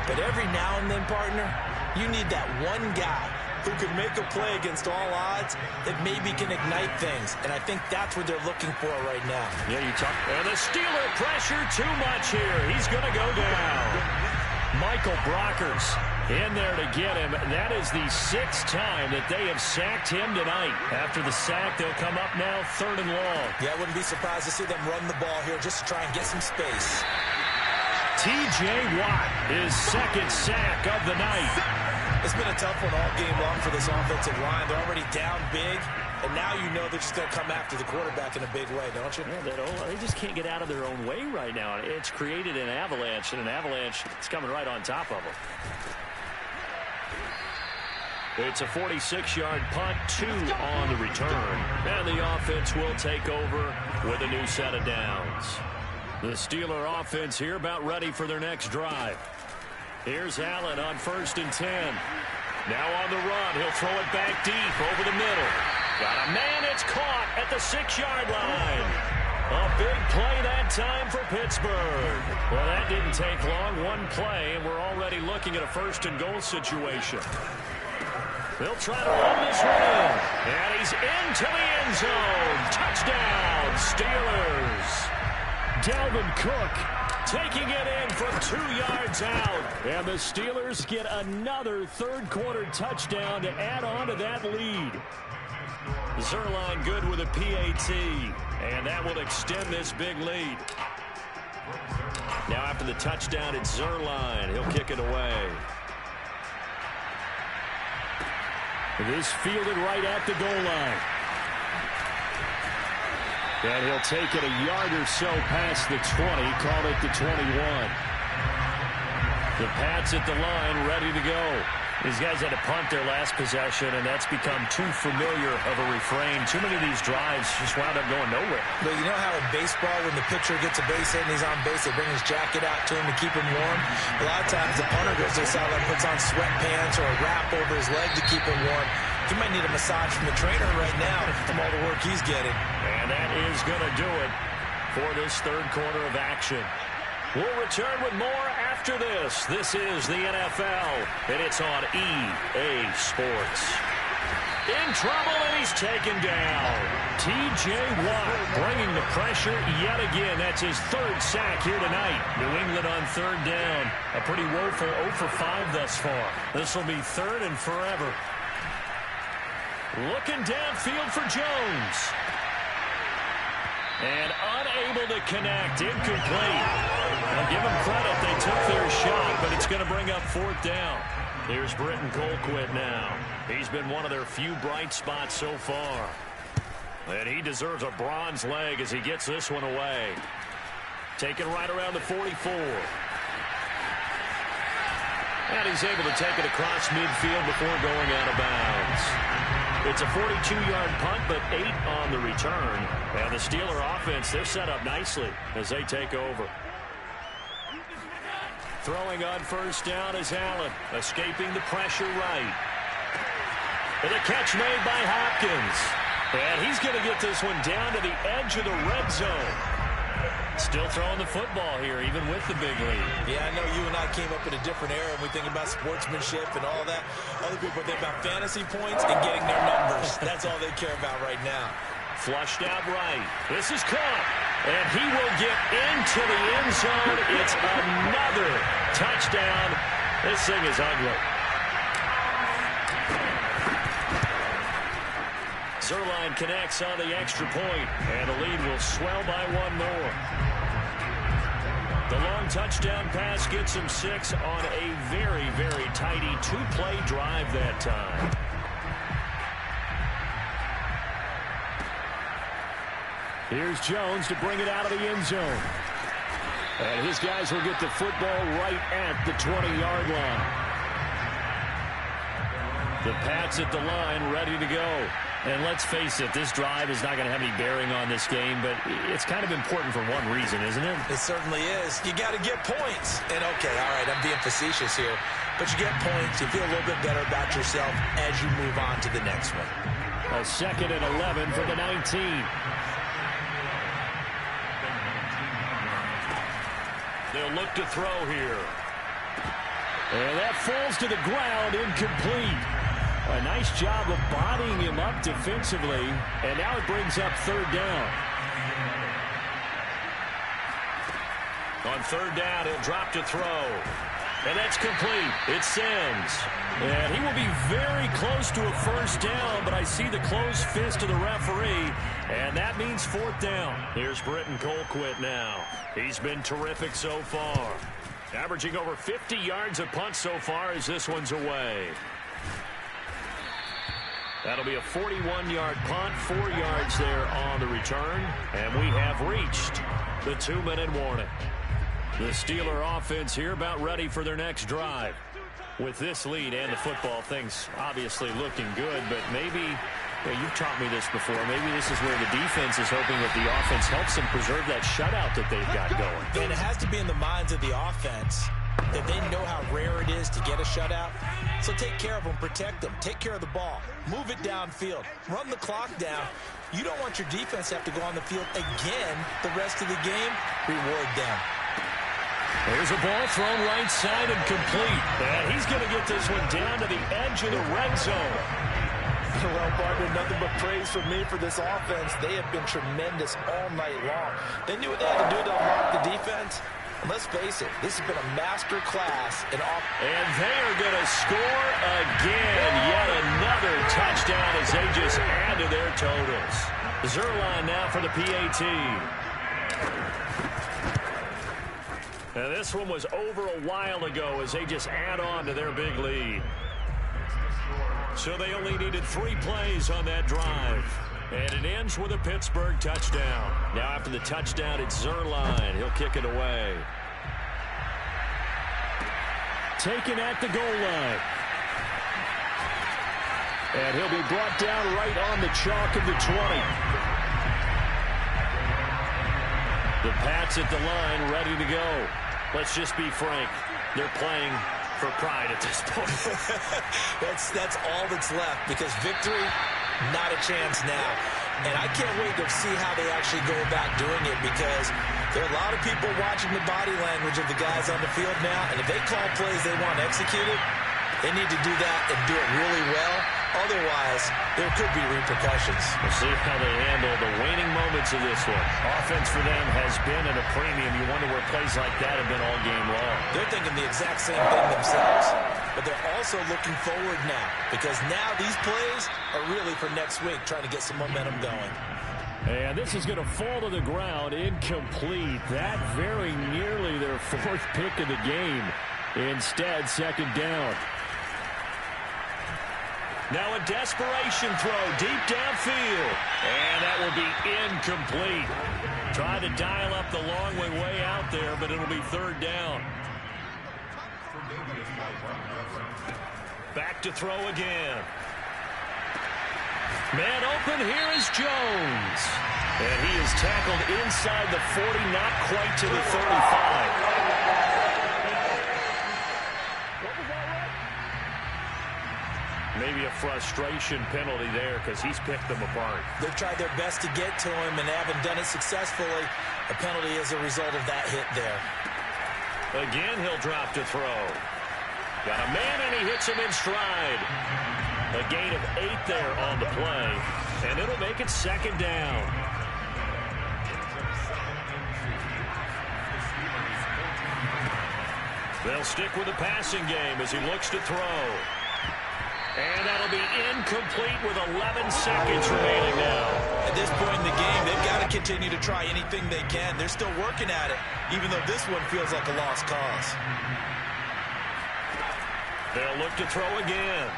But every now and then, partner, you need that one guy who can make a play against all odds that maybe can ignite things. And I think that's what they're looking for right now. Yeah, you talk. And the Steeler pressure too much here. He's going to go down. Michael Brockers in there to get him. That is the 6th time that they have sacked him tonight. After the sack, they'll come up now 3rd and long. Yeah, I wouldn't be surprised to see them run the ball here just to try and get some space. T.J. Watt, his 2nd sack of the night. It's been a tough one all game long for this offensive line. They're already down big, and now you know they're just going to come after the quarterback in a big way, don't you? Yeah, they just can't get out of their own way right now. It's created an avalanche, and an avalanche is coming right on top of them. It's a 46-yard punt, 2 on the return. And the offense will take over with a new set of downs. The Steeler offense here about ready for their next drive. Here's Allen on 1st and 10. Now on the run. He'll throw it back deep over the middle. Got a man. It's caught at the 6-yard line. A big play that time for Pittsburgh. Well, that didn't take long. One play, and we're already looking at a 1st and goal situation. They'll try to run this one in. And he's into the end zone. Touchdown, Steelers. Dalvin Cook taking it in from 2 yards out. And the Steelers get another 3rd quarter touchdown to add on to that lead. Zerline good with a PAT. And that will extend this big lead. Now after the touchdown, it's Zerline. He'll kick it away. This fielded right at the goal line. And he'll take it a yard or so past the 20, call it the 21. The Pats at the line ready to go. These guys had to punt their last possession, and that's become too familiar of a refrain. Too many of these drives just wound up going nowhere. But you know how in baseball, when the pitcher gets a base hit and he's on base, they bring his jacket out to him to keep him warm? A lot of times the punter goes to the sideline, puts on sweatpants or a wrap over his leg to keep him warm. He might need a massage from the trainer right now from all the work he's getting. And that is going to do it for this 3rd quarter of action. We'll return with more after this. This is the NFL, and it's on EA Sports. In trouble, and he's taken down. T.J. Watt bringing the pressure yet again. That's his 3rd sack here tonight. New England on 3rd down. A pretty woeful 0 for 5 thus far. This will be 3rd and forever. Looking downfield for Jones. And unable to connect. Incomplete. I'll give them credit. They took their shot, but it's going to bring up 4th down. Here's Britton Colquitt now. He's been one of their few bright spots so far. And he deserves a bronze leg as he gets this one away. Taken right around the 44. And he's able to take it across midfield before going out of bounds. It's a 42-yard punt, but 8 on the return. And the Steeler offense, they're set up nicely as they take over. Throwing on first down is Allen, escaping the pressure right. And a catch made by Hopkins. And he's going to get this one down to the edge of the red zone. Still throwing the football here, even with the big lead. Yeah, I know you and I came up in a different era, and we think about sportsmanship and all that. Other people think about fantasy points and getting their numbers. That's all they care about right now. Flushed out right. This is caught. And he will get into the end zone. It's another touchdown. This thing is ugly. Zerline connects on the extra point, and the lead will swell by one more. The long touchdown pass gets him 6 on a very, very tidy 2-play drive that time. Here's Jones to bring it out of the end zone. And his guys will get the football right at the 20-yard line. The Pats at the line, ready to go. And let's face it, this drive is not going to have any bearing on this game, but it's kind of important for one reason, isn't it? It certainly is. You got to get points. And, okay, all right, I'm being facetious here. But you get points, you feel a little bit better about yourself as you move on to the next one. A 2nd and 11 for the 19. They'll look to throw here. And that falls to the ground, incomplete. A nice job of bodying him up defensively, and now it brings up 3rd down. On 3rd down, he'll drop to throw. And that's complete. It's Sims. And he will be very close to a 1st down, but I see the closed fist of the referee, and that means 4th down. Here's Britton Colquitt now. He's been terrific so far. Averaging over 50 yards a punt so far as this one's away. That'll be a 41-yard punt, 4 yards there on the return, and we have reached the 2-minute warning. The Steeler offense here about ready for their next drive. With this lead and the football, things obviously looking good, but maybe, you've taught me this before, maybe this is where the defense is hoping that the offense helps them preserve that shutout that they've got going. And it has to be in the minds of the offense that they know how rare it is to get a shutout. So take care of them, protect them, take care of the ball, move it downfield, run the clock down. You don't want your defense to have to go on the field again the rest of the game. Reward them. There's a ball thrown right side and complete. And he's going to get this one down to the edge of the red zone. Well, partner, nothing but praise from me for this offense. They have been tremendous all night long. They knew what they had to do to unlock the defense. And let's face it, this has been a master class in offense. And they are going to score again. Yet another touchdown as they just add to their totals. Zerline now for the PAT. And this one was over a while ago as they just add on to their big lead. So they only needed 3 plays on that drive. And it ends with a Pittsburgh touchdown. Now after the touchdown, it's Zerline. He'll kick it away. Taken at the goal line. And he'll be brought down right on the chalk of the 20. The Pats at the line, ready to go. Let's just be frank. They're playing for pride at this point. That's all that's left, because victory, not a chance now. And I can't wait to see how they actually go about doing it, because there are a lot of people watching the body language of the guys on the field now, and if they call plays they want executed, they need to do that and do it really well. Otherwise, there could be repercussions. We'll see how they handle the waning moments of this one. Offense for them has been at a premium. You wonder where plays like that have been all game long. They're thinking the exact same thing themselves. But they're also looking forward now, because now these plays are really for next week, trying to get some momentum going. And this is going to fall to the ground, incomplete. That very nearly their 4th pick of the game. Instead, 2nd down. Now a desperation throw deep downfield. And that will be incomplete. Try to dial up the long way out there, but it'll be 3rd down. Back to throw again. Man open, here is Jones. And he is tackled inside the 40, not quite to the 35. Maybe a frustration penalty there because he's picked them apart. They've tried their best to get to him and haven't done it successfully. A penalty is a result of that hit there. Again, he'll drop to throw. Got a man, and he hits him in stride. A gain of 8 there on the play, and it'll make it 2nd down. They'll stick with the passing game as he looks to throw. And that'll be incomplete with 11 seconds remaining now. At this point in the game, they've got to continue to try anything they can. They're still working at it, even though this one feels like a lost cause. They'll look to throw again.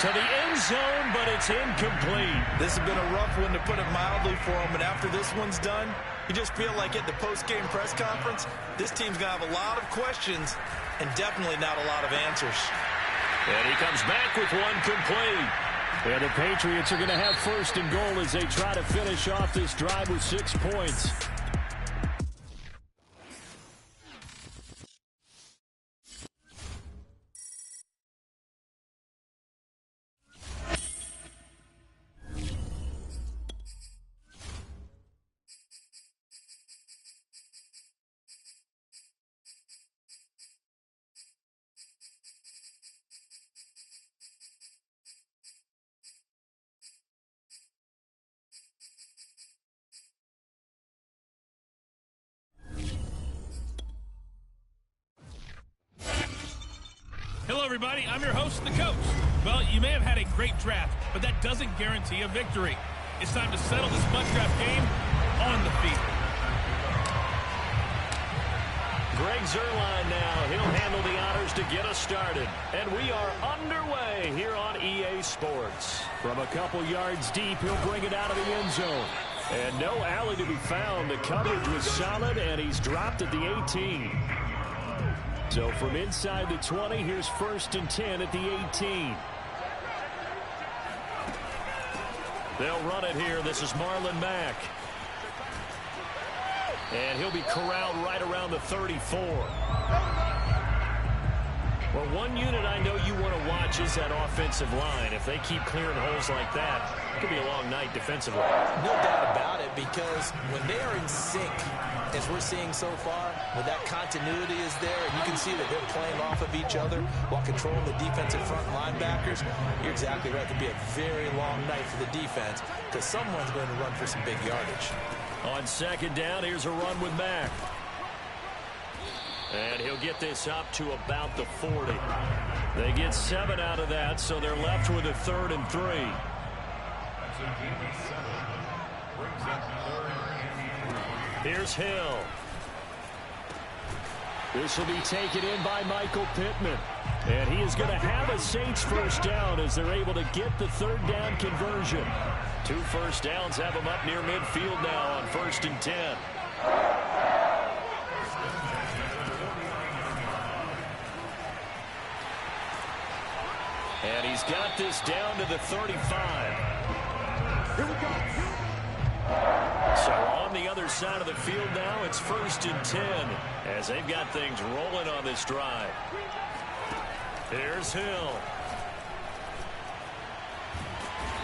To the end zone, but it's incomplete. This has been a rough one, to put it mildly, for him. And after this one's done, you just feel like at the post-game press conference, this team's going to have a lot of questions and definitely not a lot of answers. And he comes back with one complete. And the Patriots are going to have 1st and goal as they try to finish off this drive with 6 points. Hello, everybody. I'm your host, the coach. Well, you may have had a great draft, but that doesn't guarantee a victory. It's time to settle this mud draft game on the field. Greg Zuerlein now. He'll handle the honors to get us started. And we are underway here on EA Sports. From a couple yards deep, he'll bring it out of the end zone. And no alley to be found. The coverage was solid, and he's dropped at the 18. So from inside the 20, here's 1st and 10 at the 18. They'll run it here. This is Marlon Mack. And he'll be corralled right around the 34. Well, one unit I know you want to watch is that offensive line. If they keep clearing holes like that, it could be a long night defensively. No doubt about it, because when they are in sync, as we're seeing so far, when that continuity is there, and you can see that they're playing off of each other while controlling the defensive front linebackers, you're exactly right. It could be a very long night for the defense, because someone's going to run for some big yardage. On 2nd down, here's a run with Mack. And he'll get this up to about the 40. They get 7 out of that, so they're left with a 3rd and 3. Here's Hill. This will be taken in by Michael Pittman. And he is going to have a Saints 1st down as they're able to get the 3rd down conversion. 2 first downs have them up near midfield now on 1st and 10. And he's got this down to the 35. Here we go. So on the other side of the field now, it's 1st and 10 as they've got things rolling on this drive. Here's Hill.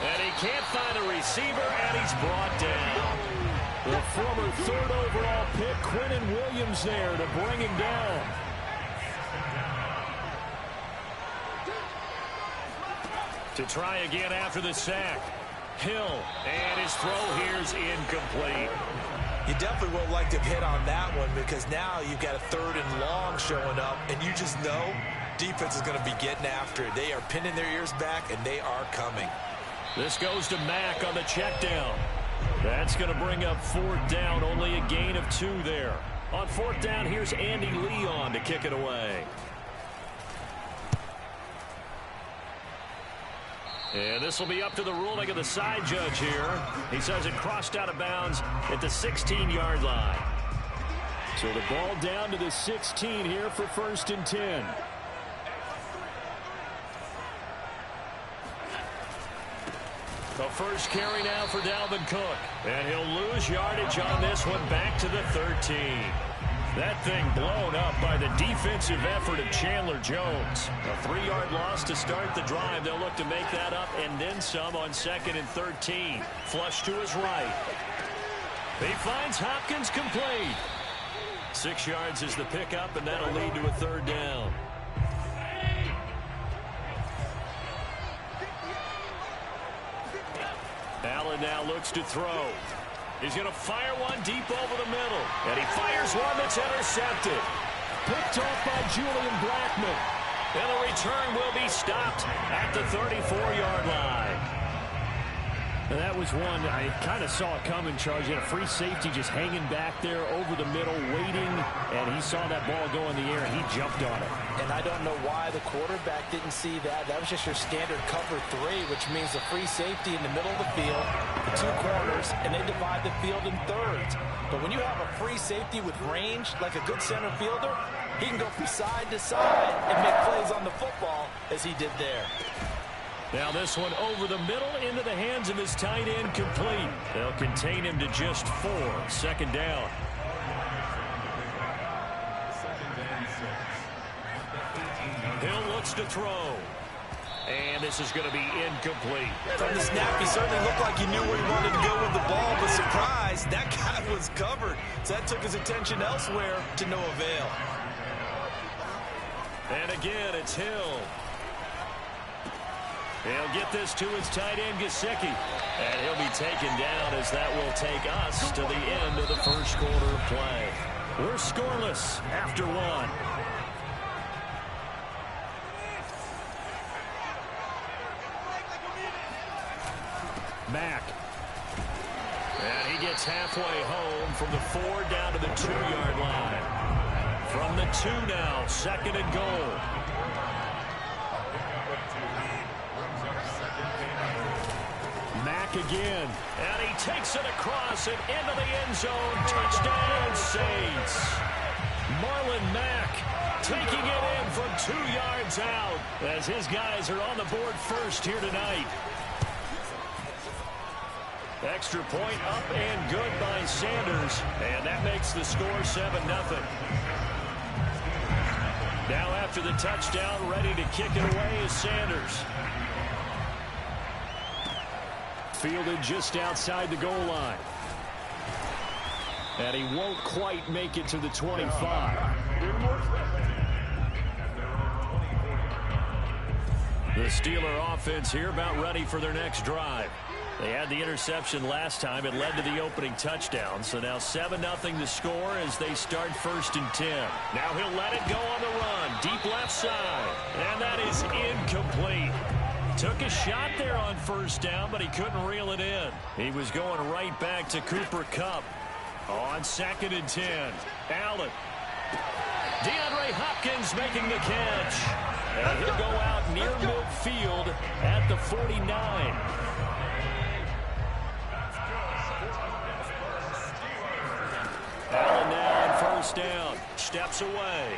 And he can't find a receiver, and he's brought down. The former 3rd overall pick, Quinnen Williams, there to bring him down. To try again after the sack. Hill, and his throw here's incomplete. You definitely would like to have hit on that one, because now you've got a 3rd and long showing up, and you just know defense is going to be getting after it. They are pinning their ears back, and they are coming. This goes to Mack on the check down. That's going to bring up 4th down, only a gain of 2 there. On 4th down, here's Andy Leon to kick it away. And this will be up to the ruling of the side judge here. He says it crossed out of bounds at the 16-yard line. So the ball down to the 16 here for 1st and 10. The first carry now for Dalvin Cook. And he'll lose yardage on this one back to the 13. That thing blown up by the defensive effort of Chandler Jones. A 3-yard loss to start the drive. They'll look to make that up and then some on 2nd and 13. Flush to his right. He finds Hopkins complete. 6 yards is the pickup, and that'll lead to a 3rd down. Allen now looks to throw. He's going to fire one deep over the middle. And he fires one that's intercepted. Picked off by Julian Blackman. And the return will be stopped at the 34-yard line. And that was one I kind of saw it coming, Charles. You had a free safety just hanging back there over the middle, waiting, and he saw that ball go in the air, and he jumped on it. And I don't know why the quarterback didn't see that. That was just your standard cover 3, which means a free safety in the middle of the field, the 2 corners, and they divide the field in thirds. But when you have a free safety with range, like a good center fielder, he can go from side to side and make plays on the football as he did there. Now this one over the middle into the hands of his tight end, complete. They'll contain him to just 4. 2nd down. Hill looks to throw. And this is going to be incomplete. From the snap, he certainly looked like he knew where he wanted to go with the ball, but surprise, that guy was covered. So that took his attention elsewhere to no avail. And again, it's Hill. He'll get this to his tight end, Gesicki. And he'll be taken down as that will take us to the end of the first quarter of play. We're scoreless after 1. Mack. And he gets halfway home from the 4 down to the 2-yard line. From the 2 now, 2nd and goal. Mack again. And he takes it across and into the end zone. Touchdown, Saints. Marlon Mack taking it in from 2 yards out as his guys are on the board first here tonight. Extra point up and good by Sanders. And that makes the score 7-0. Now after the touchdown, ready to kick it away is Sanders. Fielded just outside the goal line. And he won't quite make it to the 25. The Steeler offense here about ready for their next drive. They had the interception last time. It led to the opening touchdown. So now 7-0 the score as they start 1st and 10. Now he'll let it go on the run. Deep left side. And that is incomplete. Took a shot there on 1st down, but he couldn't reel it in. He was going right back to Cooper Kupp on 2nd and 10. Allen. DeAndre Hopkins making the catch. And he'll go out near midfield at the 49. Allen now on 1st down. Steps away.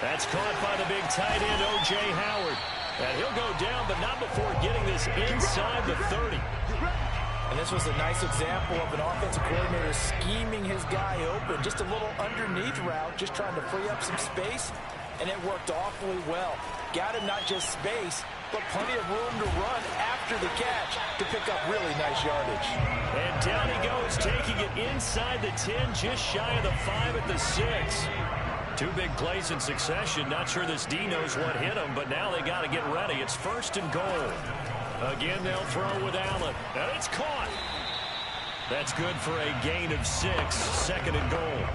That's caught by the big tight end, O.J. Howard. And he'll go down, but not before getting this inside the 30. And this was a nice example of an offensive coordinator scheming his guy open. Just a little underneath route, just trying to free up some space. And it worked awfully well. Got him not just space, but plenty of room to run after the catch to pick up really nice yardage. And down he goes, taking it inside the 10, just shy of the 5 at the 6. 2 big plays in succession. Not sure this D knows what hit him, but now they got to get ready. It's 1st and goal. Again, they'll throw with Allen. And it's caught. That's good for a gain of 6. 2nd and goal.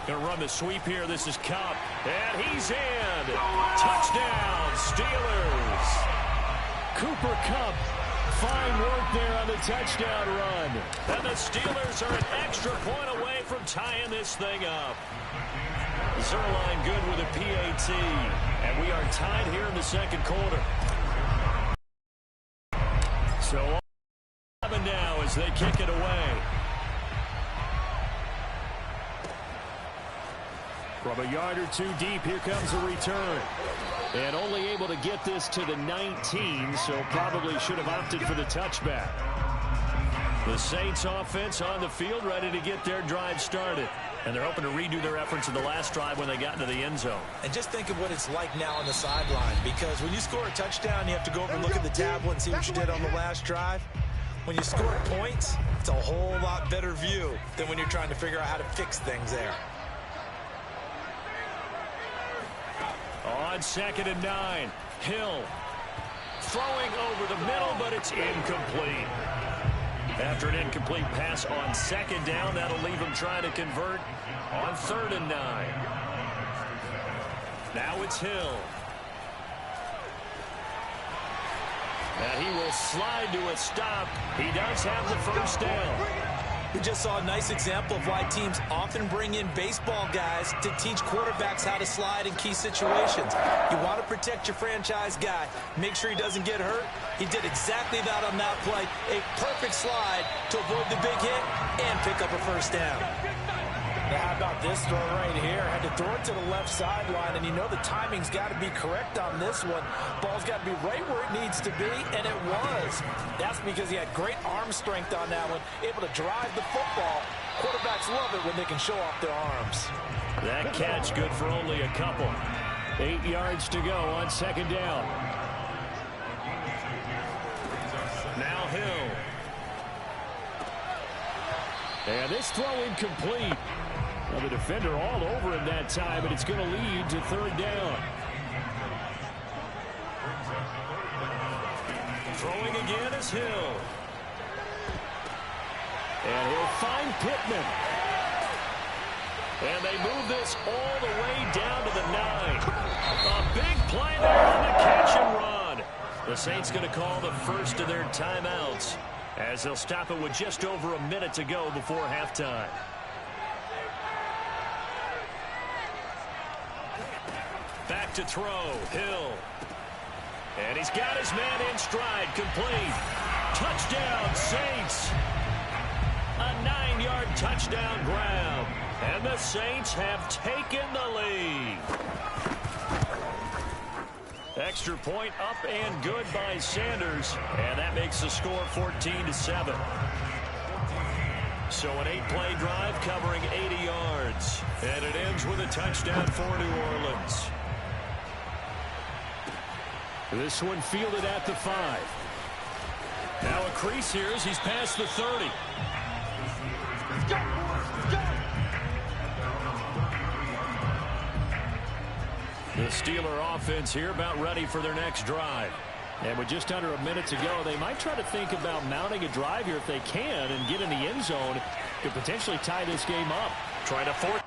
Going to run the sweep here. This is Kupp. And he's in. Touchdown, Steelers. Cooper Kupp. Fine work there on the touchdown run. And the Steelers are an extra point away from tying this thing up. Zerline good with a PAT. And we are tied here in the 2nd quarter. So 11 now as they kick it away. From a yard or 2 deep, here comes a return. And only able to get this to the 19, so probably should have opted for the touchback. The Saints offense on the field ready to get their drive started. And they're hoping to redo their efforts in the last drive when they got into the end zone. And just think of what it's like now on the sideline, because when you score a touchdown, you have to go over and look at the tablet and see what you did on the last drive. When you score points, it's a whole lot better view than when you're trying to figure out how to fix things there. On 2nd and 9, Hill throwing over the middle, but it's incomplete. After an incomplete pass on 2nd down, that'll leave him trying to convert on 3rd and 9. Now it's Hill. And he will slide to a stop. He does have the first down. We just saw a nice example of why teams often bring in baseball guys to teach quarterbacks how to slide in key situations. You want to protect your franchise guy. Make sure he doesn't get hurt. He did exactly that on that play. A perfect slide to avoid the big hit and pick up a first down. Now, how about this throw right here? Had to throw it to the left sideline, and you know the timing's got to be correct on this one. Ball's got to be right where it needs to be, and it was. That's because he had great arm strength on that one, able to drive the football. Quarterbacks love it when they can show off their arms. That catch good for only a couple. 8 yards to go on 2nd down. Now Hill. And this throw incomplete. Well, the defender all over him that time, and it's going to lead to 3rd down. Throwing again is Hill. And he'll find Pittman. And they move this all the way down to the 9. A big play there on the catch and run. The Saints going to call the first of their timeouts, as they'll stop it with just over a minute to go before halftime. Back to throw, Hill. And he's got his man in stride, complete. Touchdown, Saints. A 9-yard touchdown grab. And the Saints have taken the lead. Extra point up and good by Sanders. And that makes the score 14-7. So an 8-play drive covering 80 yards. And it ends with a touchdown for New Orleans. This one fielded at the 5. Now a crease here as he's past the 30. The Steeler offense here about ready for their next drive. And with just under a minute to go, they might try to think about mounting a drive here if they can and get in the end zone to potentially tie this game up. Trying to force